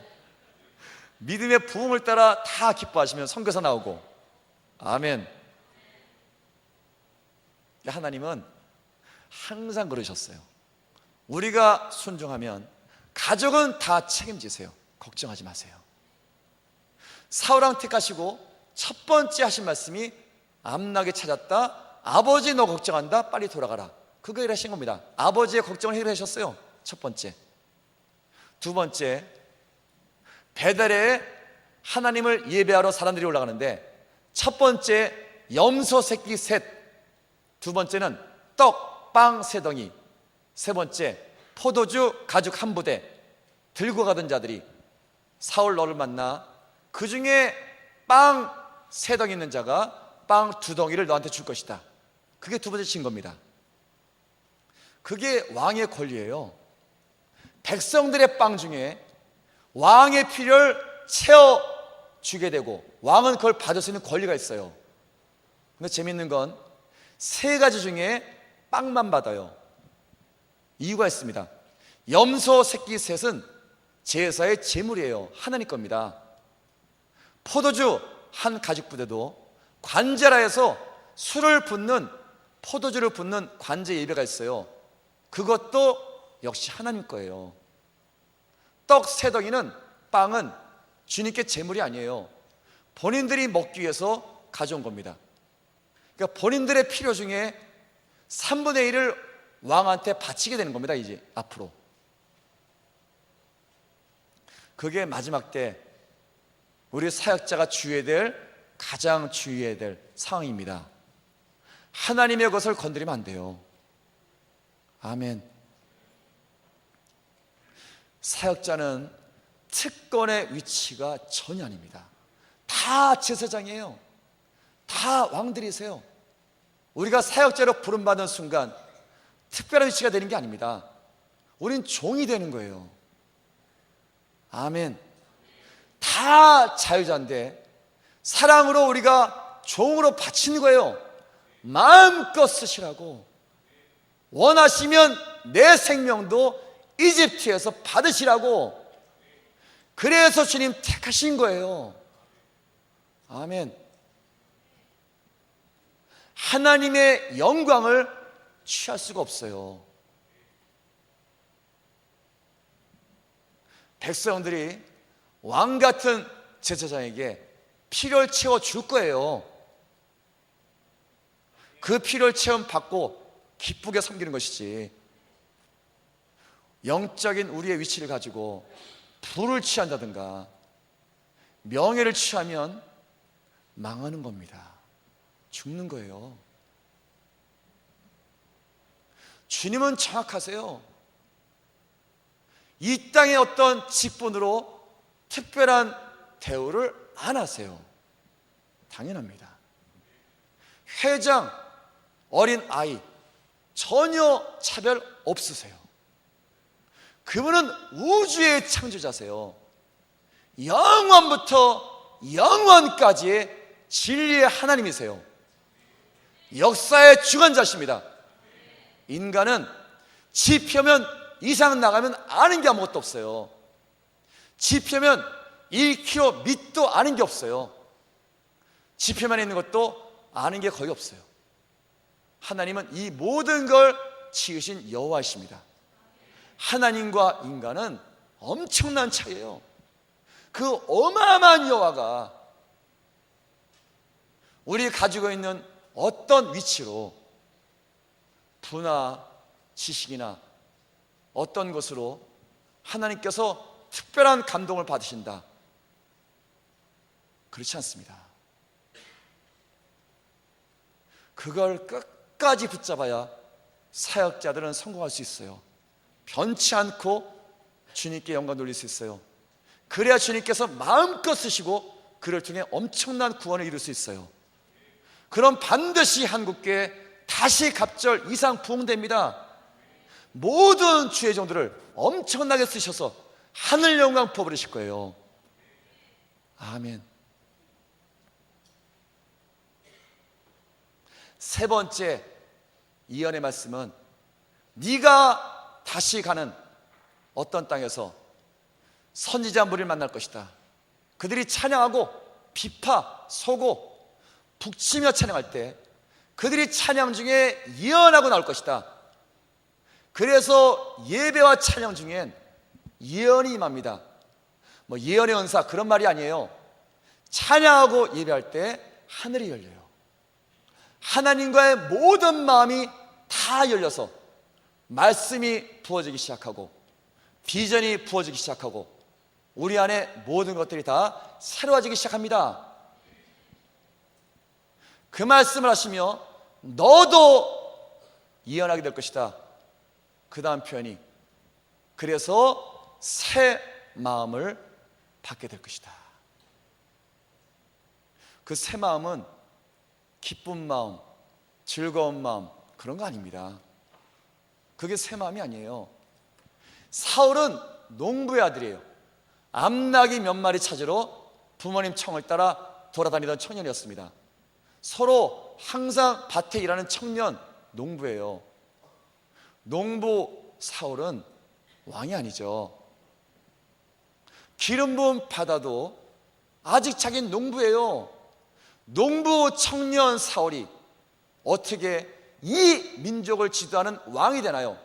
믿음의 부흥을 따라 다 기뻐하시면 선교사 나오고. 아멘. 하나님은 항상 그러셨어요. 우리가 순종하면 가족은 다 책임지세요. 걱정하지 마세요. 사울왕 택하시고 첫 번째 하신 말씀이 암나게 찾았다. 아버지 너 걱정한다. 빨리 돌아가라. 그거 일하신 겁니다. 아버지의 걱정을 해결하셨어요. 첫 번째. 두 번째, 베델에 하나님을 예배하러 사람들이 올라가는데 첫 번째 염소 새끼 셋, 두 번째는 떡, 빵 세 덩이, 세 번째 포도주 가죽 한 부대 들고 가던 자들이 사울 너를 만나 그 중에 빵 세 덩이 있는 자가 빵 두 덩이를 너한테 줄 것이다. 그게 두 번째 증거입니다. 그게 왕의 권리예요. 백성들의 빵 중에 왕의 필요를 채워주게 되고 왕은 그걸 받을 수 있는 권리가 있어요. 근데 재밌는 건 세 가지 중에 빵만 받아요. 이유가 있습니다. 염소 새끼 셋은 제사의 제물이에요. 하나님 겁니다. 포도주 한 가죽 부대도 관제라에서 술을 붓는, 포도주를 붓는 관제 예배가 있어요. 그것도 역시 하나님 거예요. 떡 세 덩이는, 빵은 주님께 제물이 아니에요. 본인들이 먹기 위해서 가져온 겁니다. 그러니까 본인들의 필요 중에 3분의 1을 왕한테 바치게 되는 겁니다. 이제 앞으로 그게 마지막 때 우리 사역자가 주의해야 될, 가장 주의해야 될 상황입니다. 하나님의 것을 건드리면 안 돼요. 아멘. 사역자는 특권의 위치가 전혀 아닙니다. 다 제사장이에요. 다 왕들이세요. 우리가 사역자로 부름받은 순간 특별한 위치가 되는 게 아닙니다. 우린 종이 되는 거예요. 아멘. 다 자유자인데 사랑으로 우리가 종으로 바치는 거예요. 마음껏 쓰시라고. 원하시면 내 생명도 이집트에서 받으시라고. 그래서 주님 택하신 거예요. 아멘. 하나님의 영광을 취할 수가 없어요. 백성들이 왕 같은 제사장에게 필요를 채워줄 거예요. 그 필요를 받고 기쁘게 섬기는 것이지, 영적인 우리의 위치를 가지고 부를 취한다든가 명예를 취하면 망하는 겁니다. 죽는 거예요. 주님은 정확하세요. 이 땅의 어떤 직분으로 특별한 대우를 안 하세요. 당연합니다. 회장, 어린 아이 전혀 차별 없으세요. 그분은 우주의 창조자세요. 영원부터 영원까지의 진리의 하나님이세요. 역사의 주관자십니다. 인간은 지표면 이상 나가면 아는 게 아무것도 없어요. 지표면 1km 밑도 아는 게 없어요. 지표만 있는 것도 아는 게 거의 없어요. 하나님은 이 모든 걸 지으신 여호와이십니다. 하나님과 인간은 엄청난 차이예요. 그 어마어마한 여호와가 우리 가지고 있는 어떤 위치로, 부나 지식이나 어떤 것으로 하나님께서 특별한 감동을 받으신다, 그렇지 않습니다. 그걸 끝까지 붙잡아야 사역자들은 성공할 수 있어요. 변치 않고 주님께 영광 돌릴 수 있어요. 그래야 주님께서 마음껏 쓰시고 그를 통해 엄청난 구원을 이룰 수 있어요. 그럼 반드시 한국교회 다시 갑절 이상 부흥됩니다. 모든 주의 종들을 엄청나게 쓰셔서 하늘 영광 부어버리실 거예요. 아멘. 세 번째 예언의 말씀은, 네가 다시 가는 어떤 땅에서 선지자 무리를 만날 것이다. 그들이 찬양하고 비파, 소고, 북치며 찬양할 때 그들이 찬양 중에 예언하고 나올 것이다. 그래서 예배와 찬양 중엔 예언이 임합니다. 뭐 예언의 은사 그런 말이 아니에요. 찬양하고 예배할 때 하늘이 열려요. 하나님과의 모든 마음이 다 열려서 말씀이 부어지기 시작하고 비전이 부어지기 시작하고 우리 안에 모든 것들이 다 새로워지기 시작합니다. 그 말씀을 하시며 너도 예언하게 될 것이다. 그 다음 표현이 그래서 새 마음을 받게 될 것이다. 그 새 마음은 기쁜 마음, 즐거운 마음 그런 거 아닙니다. 그게 새 마음이 아니에요. 사울은 농부의 아들이에요. 암나귀 몇 마리 찾으러 부모님 청을 따라 돌아다니던 청년이었습니다. 서로 항상 밭에 일하는 청년, 농부예요. 농부 사울은 왕이 아니죠. 기름 부음 받아도 아직 자기는 농부예요. 농부 청년 사울이 어떻게 이 민족을 지도하는 왕이 되나요?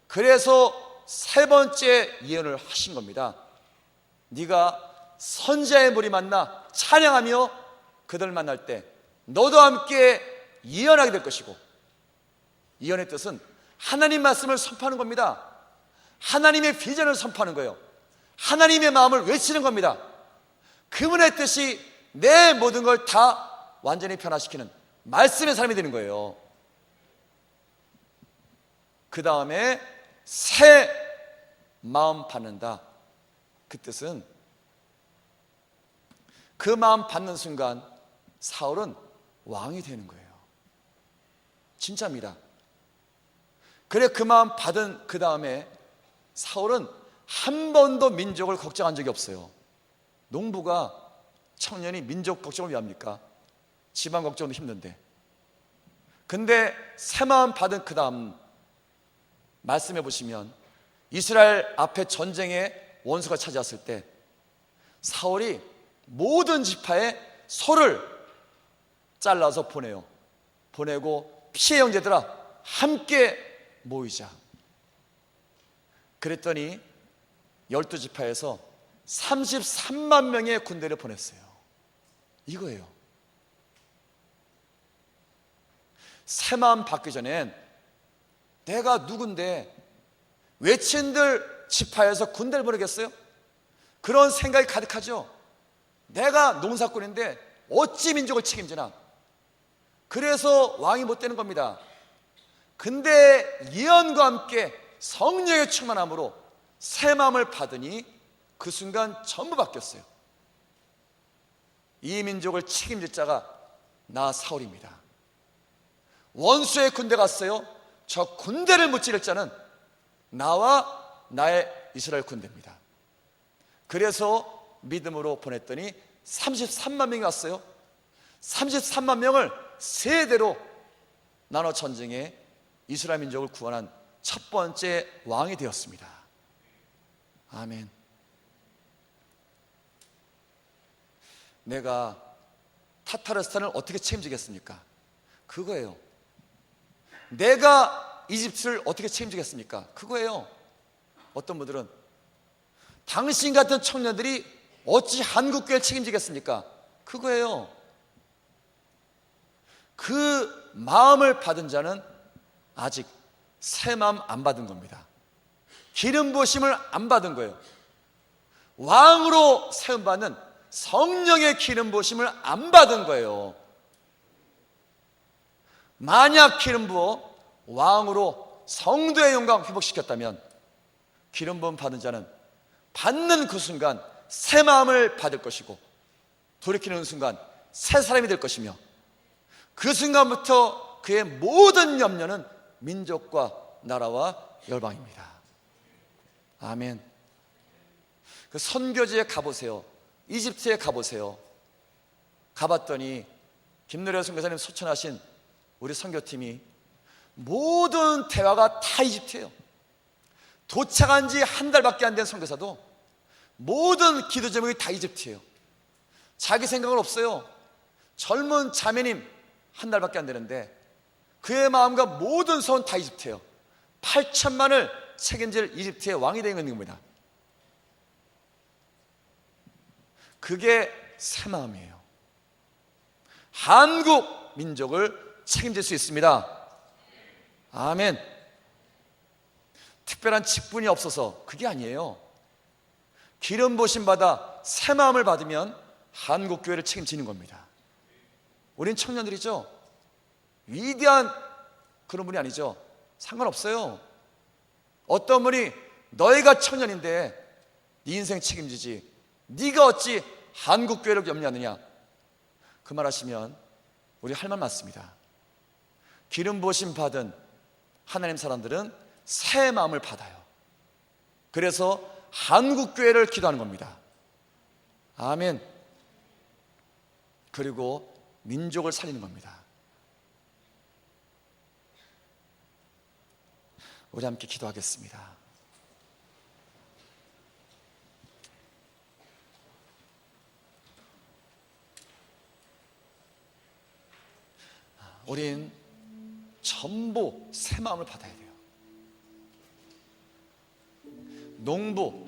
그래서 세 번째 예언을 하신 겁니다. 네가 선지자의 무리 만나 찬양하며 그들 만날 때 너도 함께 예언하게 될 것이고, 예언의 뜻은 하나님 말씀을 선포하는 겁니다. 하나님의 비전을 선포하는 거예요. 하나님의 마음을 외치는 겁니다. 그분의 뜻이 내 모든 걸 다 완전히 변화시키는 말씀의 사람이 되는 거예요. 그 다음에 새 마음 받는다. 그 뜻은 그 마음 받는 순간 사울은 왕이 되는 거예요. 진짜입니다. 그래 그 마음 받은 그 다음에 사울은 한 번도 민족을 걱정한 적이 없어요. 농부가 청년이 민족 걱정을 왜 합니까? 집안 걱정도 힘든데. 근데 새 마음 받은 그 다음 말씀해 보시면 이스라엘 앞에 전쟁에 원수가 찾아왔을 때 사울이 모든 지파에 소를 잘라서 보내요. 보내고 피해 형제들아 함께 모이자. 그랬더니 12지파에서 33만 명의 군대를 보냈어요. 이거예요. 새 마음 받기 전엔 내가 누군데 외친들 지파에서 군대를 보내겠어요? 그런 생각이 가득하죠. 내가 농사꾼인데 어찌 민족을 책임지나. 그래서 왕이 못 되는 겁니다. 근데 예언과 함께 성령의 충만함으로 새 마음을 받으니 그 순간 전부 바뀌었어요. 이 민족을 책임질 자가 나 사울입니다. 원수의 군대 갔어요. 저 군대를 무찌를 자는 나와 나의 이스라엘 군대입니다. 그래서 믿음으로 보냈더니 33만 명이 왔어요. 33만 명을 세대로 나눠 전쟁에 이스라엘 민족을 구원한 첫 번째 왕이 되었습니다. 아멘. 내가 타타르스탄을 어떻게 책임지겠습니까? 그거예요. 내가 이집트를 어떻게 책임지겠습니까? 그거예요. 어떤 분들은 당신 같은 청년들이 어찌 한국교회를 책임지겠습니까? 그거예요. 그 마음을 받은 자는 아직 새 마음 안 받은 겁니다. 기름 부으심을 안 받은 거예요. 왕으로 세움받는 성령의 기름 부으심을 안 받은 거예요. 만약 기름 부어 왕으로 성도의 영광 회복시켰다면 기름 부음 받은 자는 받는 그 순간 새 마음을 받을 것이고 돌이키는 순간 새 사람이 될 것이며 그 순간부터 그의 모든 염려는 민족과 나라와 열방입니다. 아멘. 그 선교지에 가보세요. 이집트에 가보세요. 가봤더니 김노래 선교사님 소천하신 우리 선교팀이 모든 대화가 다 이집트예요. 도착한 지 한 달밖에 안 된 선교사도 모든 기도 제목이 다 이집트예요. 자기 생각은 없어요. 젊은 자매님 한 달밖에 안 되는데 그의 마음과 모든 소원 다 이집트예요. 8천만을 책임질 이집트의 왕이 되는 겁니다. 그게 새 마음이에요. 한국 민족을 책임질 수 있습니다. 아멘. 특별한 직분이 없어서 그게 아니에요. 기름 부으심 받아 새 마음을 받으면 한국 교회를 책임지는 겁니다. 우린 청년들이죠. 위대한 그런 분이 아니죠. 상관없어요. 어떤 분이 너희가 청년인데 네 인생 책임지지, 네가 어찌 한국교회를 염려하느냐, 그 말 하시면 우리 할 말 맞습니다. 기름 부으심 받은 하나님 사람들은 새 마음을 받아요. 그래서 한국교회를 기도하는 겁니다. 아멘. 그리고 민족을 살리는 겁니다. 우리 함께 기도하겠습니다. 우린 전부 새 마음을 받아야 돼요. 농부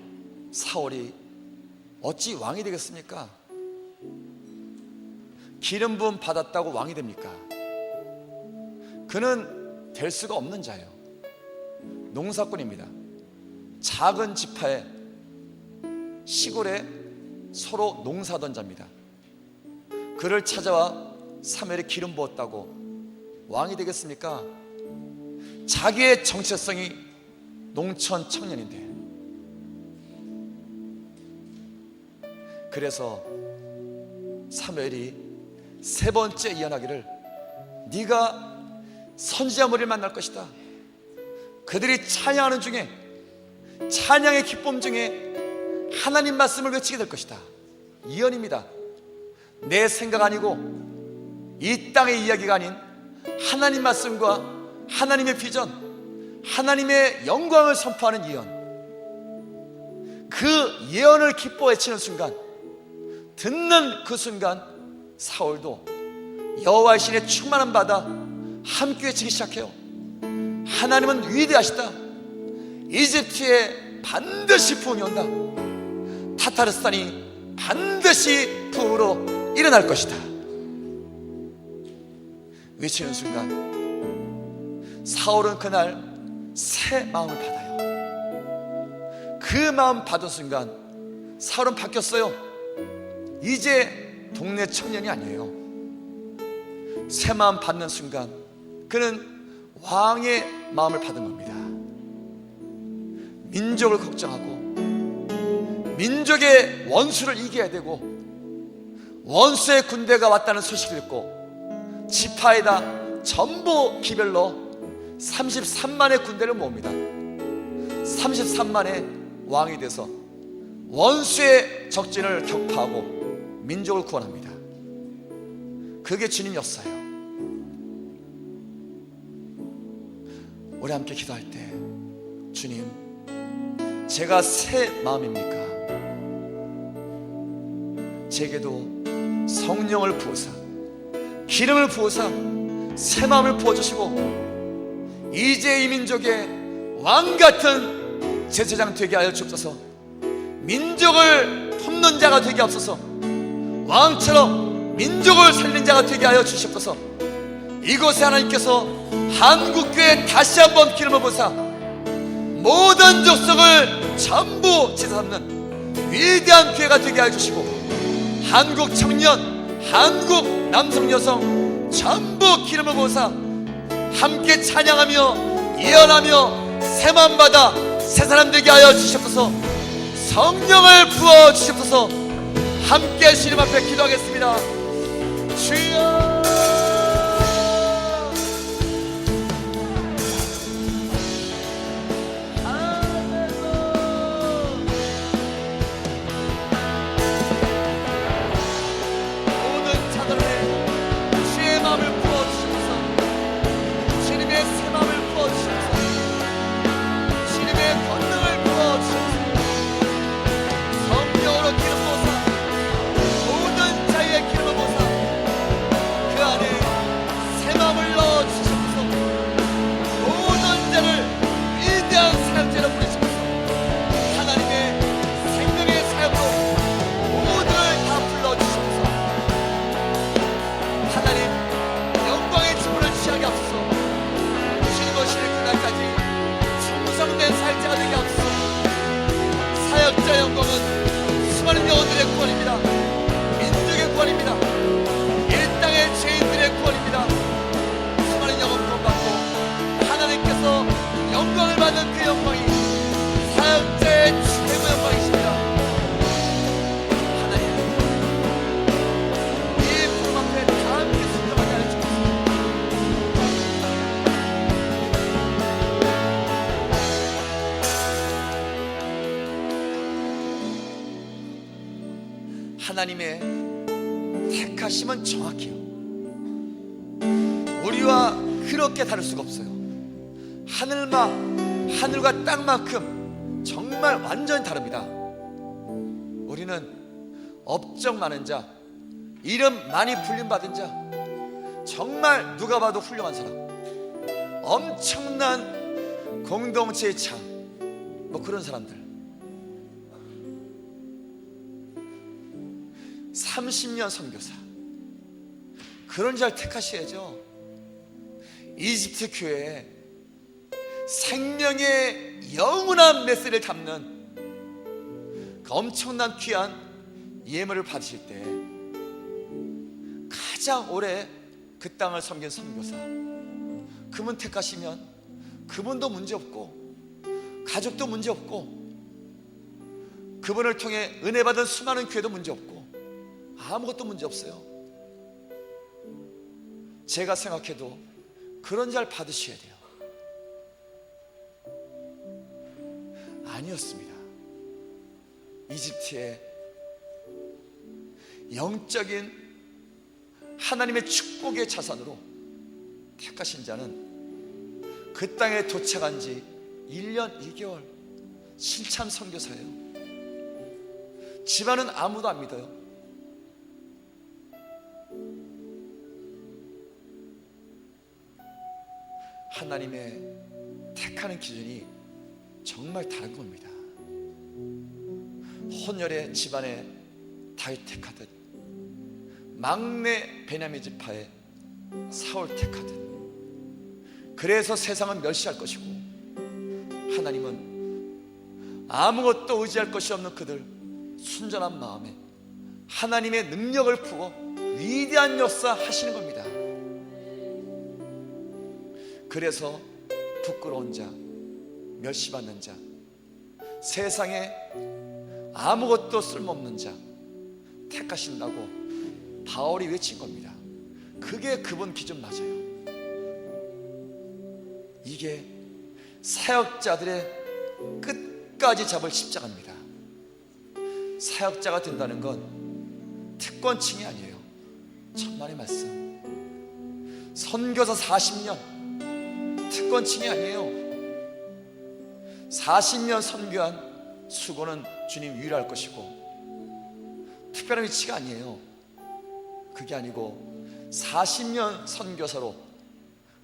사울이 어찌 왕이 되겠습니까? 기름 부음 받았다고 왕이 됩니까? 그는 될 수가 없는 자예요. 농사꾼입니다. 작은 지파에 시골에 서로 농사하던 자입니다. 그를 찾아와 사무엘이 기름 부었다고 왕이 되겠습니까? 자기의 정체성이 농촌 청년인데. 그래서 사무엘이 세 번째 예언하기를, 네가 선지자 무리를 만날 것이다. 그들이 찬양하는 중에, 찬양의 기쁨 중에 하나님 말씀을 외치게 될 것이다. 예언입니다. 내 생각 아니고 이 땅의 이야기가 아닌 하나님 말씀과 하나님의 비전, 하나님의 영광을 선포하는 예언. 그 예언을 기뻐 외치는 순간, 듣는 그 순간 사울도 여호와의 신의 충만함 받아 함께 외치기 시작해요. 하나님은 위대하시다. 이집트에 반드시 부흥이 온다. 타타르스탄이 반드시 부흥으로 일어날 것이다. 외치는 순간 사울은 그날 새 마음을 받아요. 그 마음 받은 순간 사울은 바뀌었어요. 이제 동네 청년이 아니에요. 새 마음 받는 순간 그는 왕의 마음을 받은 겁니다. 민족을 걱정하고 민족의 원수를 이겨야 되고, 원수의 군대가 왔다는 소식을 듣고 지파에다 전부 기별로 33만의 군대를 모읍니다. 33만의 왕이 돼서 원수의 적진을 격파하고 민족을 구원합니다. 그게 주님이었어요. 우리 함께 기도할 때, 주님, 제가 새 마음입니까? 제게도 성령을 부어서, 기름을 부어서 새 마음을 부어주시고 이제 이 민족의 왕같은 제사장 되게 하여 주옵소서. 민족을 품는 자가 되게 하옵소서. 왕처럼 민족을 살리는 자가 되게 하여 주시옵소서. 이곳에 하나님께서 한국교회에 다시 한번 기름을 부으사 모든 족속을 전부 제사 삼는 위대한 교회가 되게 하여 주시고, 한국 청년, 한국 남성 여성 전부 기름을 부으사 함께 찬양하며 예언하며 새마음 받아 새 사람 되게 하여 주시옵소서. 성령을 부어 주시옵소서. 함께 주님 앞에 기도하겠습니다. 주여, 하나님의 택하심은 정확해요. 우리와 그렇게 다를 수가 없어요. 하늘과 땅만큼 정말 완전히 다릅니다. 우리는 업적 많은 자, 이름 많이 불림받은 자, 정말 누가 봐도 훌륭한 사람, 엄청난 공동체의 장, 뭐 그런 사람들, 30년 선교사, 그런 자를 택하셔야죠. 이집트 교회에 생명의 영원한 메시지를 담는 그 엄청난 귀한 예물을 받으실 때 가장 오래 그 땅을 섬긴 선교사, 그분 택하시면 그분도 문제없고 가족도 문제없고 그분을 통해 은혜 받은 수많은 교회도 문제없고 아무것도 문제없어요. 제가 생각해도 그런 자를 받으셔야 돼요. 아니었습니다. 이집트의 영적인 하나님의 축복의 자산으로 택하신 자는 그 땅에 도착한 지 1년 2개월 실참 선교사예요. 집안은 아무도 안 믿어요. 하나님의 택하는 기준이 정말 다른 겁니다. 혼혈의 집안에 다윗 택하듯, 막내 베냐민 지파에 사울 택하듯, 그래서 세상은 멸시할 것이고 하나님은 아무것도 의지할 것이 없는 그들 순전한 마음에 하나님의 능력을 부어 위대한 역사 하시는 겁니다. 그래서 부끄러운 자, 멸시받는 자, 세상에 아무것도 쓸모없는 자 택하신다고 바울이 외친 겁니다. 그게 그분 기준 맞아요. 이게 사역자들의 끝까지 잡을 십자가입니다. 사역자가 된다는 건 특권층이 아니에요. 천만의 말씀. 선교사 40년 특권층이 아니에요. 40년 선교한 수고는 주님 위로할 것이고 특별한 위치가 아니에요. 그게 아니고 40년 선교사로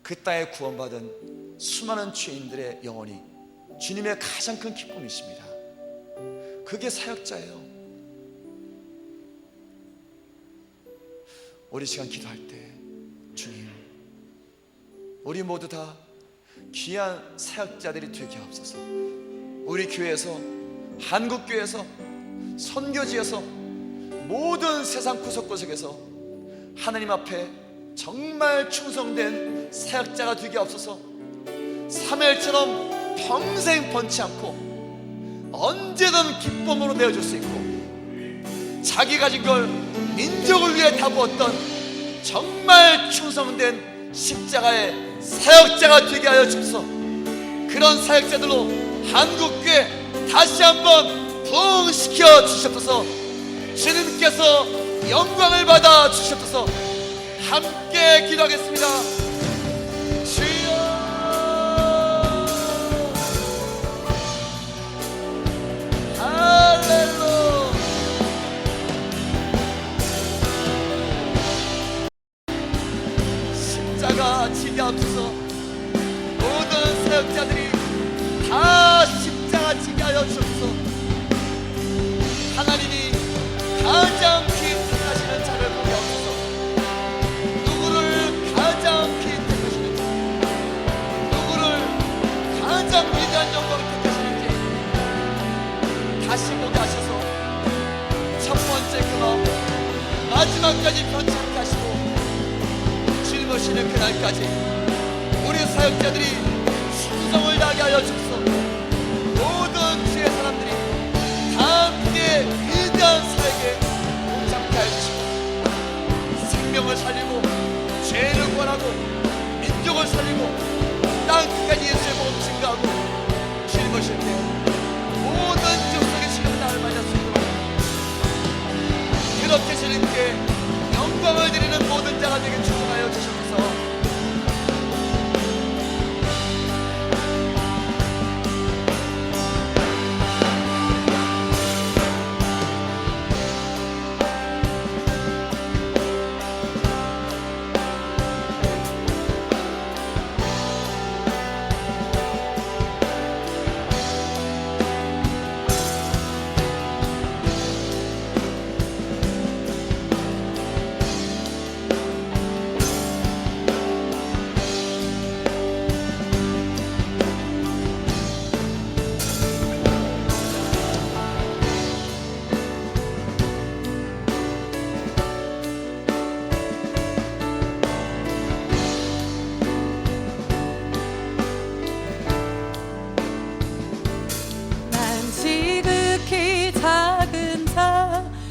그 땅에 구원받은 수많은 죄인들의 영혼이 주님의 가장 큰 기쁨이십니다. 그게 사역자예요. 우리 시간 기도할 때 주님, 우리 모두 다 귀한 사역자들이 되게 하옵소서. 우리 교회에서, 한국교회에서, 선교지에서, 모든 세상 구석구석에서 하나님 앞에 정말 충성된 사역자가 되게 하옵소서. 사무엘처럼 평생 번치 않고 언제든 기쁨으로 내어줄 수 있고 자기 가진 걸 민족을 위해 다 부었던 정말 충성된 십자가의 사역자가 되게 하여 주옵소서. 그런 사역자들로 한국교회 다시 한번 부흥시켜 주시옵소서. 주님께서 영광을 받아 주시옵소서. 함께 기도하겠습니다. 주여, 할렐루야. 십자가 지게 하옵소서. 모든 사역자들이 다 십자가 지게 하여 주옵소서. 하나님이 가장 귀히 택하시는 자를 보게 하옵소서. 누구를 가장 귀히 택하시는지, 누구를 가장 위대한 영광을 택하시는지 다시 보게 하셔서 첫 번째 그 마음 마지막까지 변치 않게 하시고 주님 오시는 그날까지 우리 사역자들이 충성을 다하게 하여 주옵소서. 모든 주의 사람들이 다 함께 위대한 사역에 동참케 하여 주시고 생명을 살리고 죄를 구원하고 민족을 살리고 땅 끝까지 예수의 복음 증거하고 주님 오실 때 모든 족속의 지금 나를 맞았습니다. 그 즐겁게 주님께 영광을 드리는 모든 자가 되게 축복하여 주시옵소서.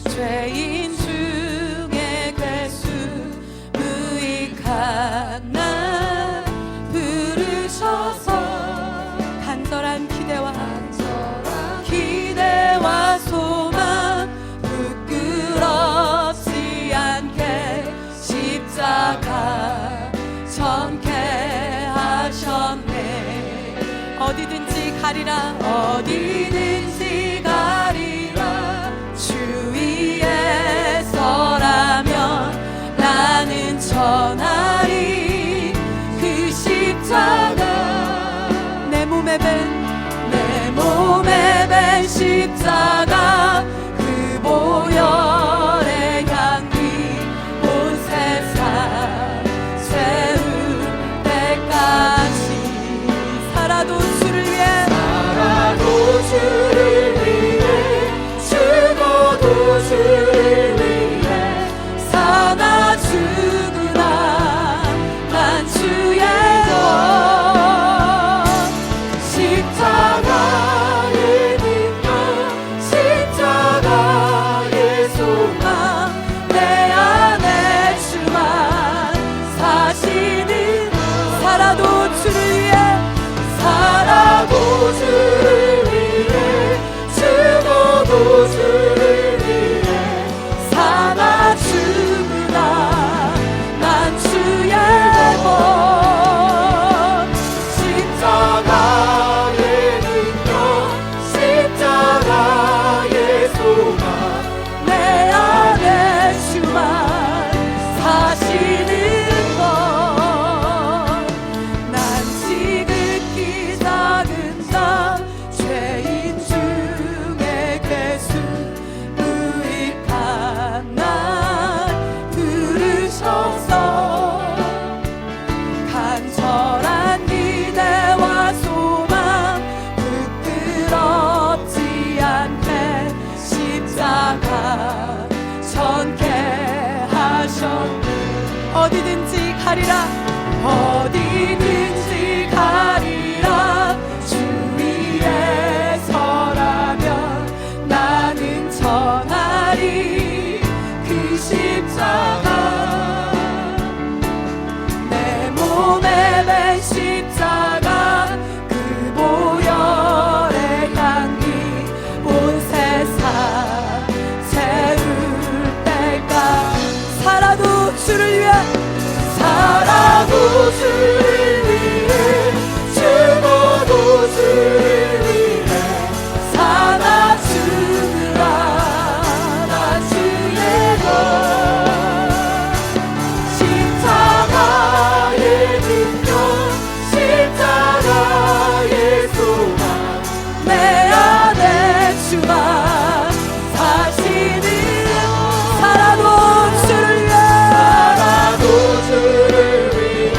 죄인 중에 괴수 무익한 날 부르셔서 간절한 기대와 소망 부끄럽지 않게 십자가 전케 하셨네. 어디든지 가리라 어디든지 가리라 주 위에 서라면 나는 전하리 그 십자가 내 몸에 밴 십자가 그 보혈의 향기 온 세상 세울 때까지 살아도 주를 위해 죽어도 주를 위해 사나 죽으나 난 주의 것 십자가의 능력 십자가의 소망 내 안에 주만 사시는 살아도 주를 위해 죽어도 주를 위해 사나 죽으나 난 주의 것 십자가의 능력 십자가의 소망 내 안에 주만 사시는 것 난 지극히 작은 자 죄인 중에 괴수 무익한 날 부르셔서 간절한 기대와 소망 부끄럽지 않게 십자가 전케 하셨네. 어디든지 가리라 어디든지 가리라 주 위에 서라면 나는 전하리 그 십자가 내 몸에 밴 십자가 그 보혈의 향기 온 세상 세울 때까지 살아도 주를 위해 죽어도 주를 위해 사나 죽으라 나 주의 것 십자가의 능력 십자가의 소망 내 안에 주만 사시는 살아도 주를 위해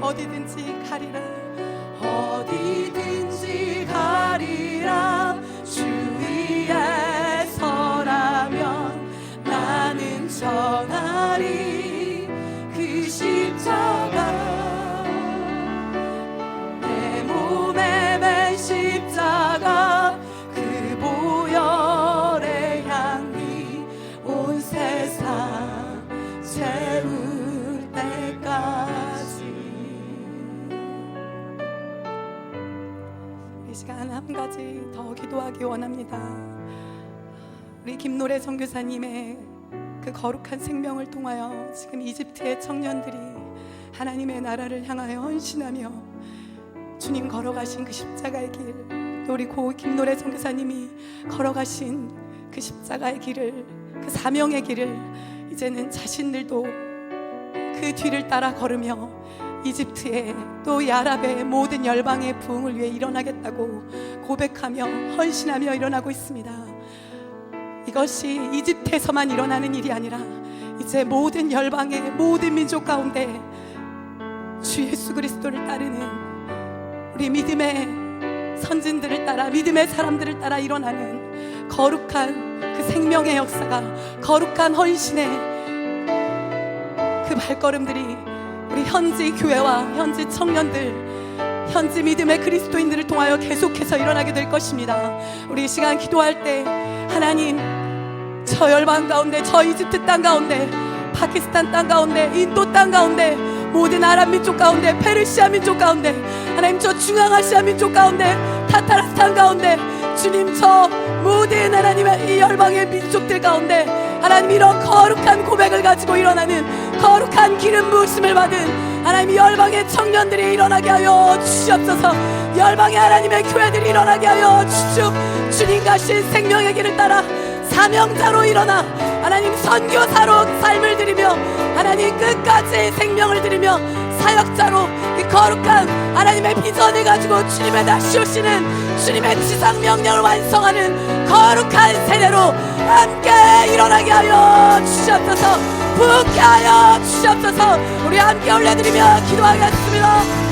어디든지 가리라. 어디든지 가리라. 주 위에 서라면 나는 전하리 그 십자가. 내 몸에 맨 십자가 그 보혈의 향기 온 세상 채울 때까지. 이 시간 한 가지 더 기도하기 원합니다. 우리 김노래 선교사님의 그 거룩한 생명을 통하여 지금 이집트의 청년들이 하나님의 나라를 향하여 헌신하며 주님 걸어가신 그 십자가의 길, 또 우리 고 김노래 선교사님이 걸어가신 그 십자가의 길을, 그 사명의 길을 이제는 자신들도 그 뒤를 따라 걸으며 이집트의 또 이 아랍의 모든 열방의 부흥을 위해 일어나겠다고 고백하며 헌신하며 일어나고 있습니다. 이것이 이집트에서만 일어나는 일이 아니라 이제 모든 열방의 모든 민족 가운데 주 예수 그리스도를 따르는 우리 믿음의 선진들을 따라, 믿음의 사람들을 따라 일어나는 거룩한 그 생명의 역사가, 거룩한 헌신의 그 발걸음들이 우리 현지 교회와 현지 청년들, 현지 믿음의 그리스도인들을 통하여 계속해서 일어나게 될 것입니다. 우리 이 시간 기도할 때 하나님, 저 열방 가운데, 저 이집트 땅 가운데, 파키스탄 땅 가운데, 인도 땅 가운데, 모든 아랍 민족 가운데, 페르시아 민족 가운데, 하나님 저 중앙아시아 민족 가운데, 타타르스탄 가운데, 주님 저 모든 하나님의 이 열방의 민족들 가운데 하나님 이런 거룩한 고백을 가지고 일어나는 거룩한 기름 부으심을 받은 하나님 이 열방의 청년들이 일어나게 하여 주시옵소서. 열방의 하나님의 교회들이 일어나게 하여 주시옵. 주님 가신 생명의 길을 따라 사명자로 일어나 하나님 선교사로 삶을 드리며 하나님 끝까지 생명을 드리며 사역자로 이 거룩한 하나님의 비전을 가지고 주님의 다시 오시는 주님의 지상 명령을 완성하는 거룩한 세대로 함께 일어나게 하여 주시옵소서. 부흥케 하여 주시옵소서. 우리 함께 올려드리며 기도하겠습니다.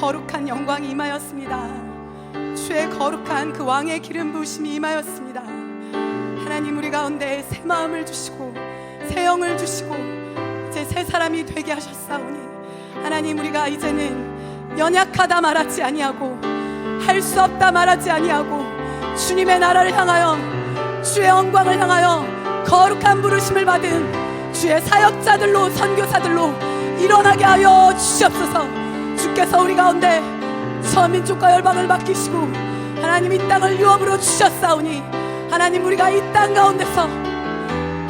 거룩한 영광이 임하였습니다. 주의 거룩한 그 왕의 기름 부으심이 임하였습니다. 하나님, 우리 가운데 새 마음을 주시고 새 영을 주시고 이제 새 사람이 되게 하셨사오니 하나님, 우리가 이제는 연약하다 말하지 아니하고 할 수 없다 말하지 아니하고 주님의 나라를 향하여 주의 영광을 향하여 거룩한 부르심을 받은 주의 사역자들로 선교사들로 일어나게 하여 주시옵소서. 주께서 우리 가운데 저 민족과 열방을 맡기시고 하나님 이 땅을 유업으로 주셨사오니 하나님, 우리가 이 땅 가운데서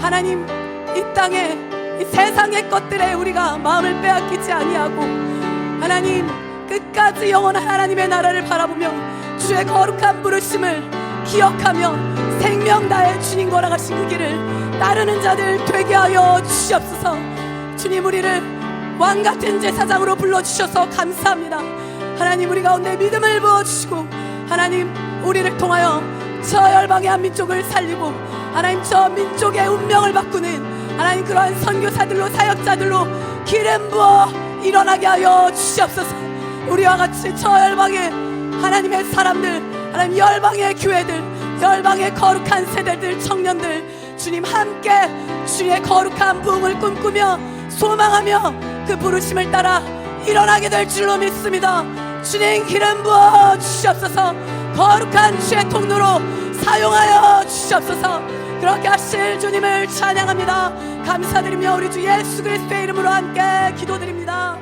하나님 이 땅에 이 세상의 것들에 우리가 마음을 빼앗기지 아니하고 하나님 끝까지 영원한 하나님의 나라를 바라보며 주의 거룩한 부르심을 기억하며 생명 다해 주님 걸어가신 그 길을 따르는 자들 되게 하여 주시옵소서. 주님, 우리를 왕같은 제사장으로 불러주셔서 감사합니다. 하나님, 우리 가운데 믿음을 부어주시고 하나님, 우리를 통하여 저 열방의 한 민족을 살리고 하나님 저 민족의 운명을 바꾸는 하나님 그러한 선교사들로 사역자들로 기름 부어 일어나게 하여 주시옵소서. 우리와 같이 저 열방의 하나님의 사람들, 하나님 열방의 교회들, 열방의 거룩한 세대들, 청년들 주님 함께 주의 거룩한 부흥을 꿈꾸며 소망하며 그 부르심을 따라 일어나게 될 줄로 믿습니다. 주님, 기름 부어 주시옵소서. 거룩한 주의 통로로 사용하여 주시옵소서. 그렇게 하실 주님을 찬양합니다. 감사드리며 우리 주 예수 그리스도의 이름으로 함께 기도드립니다.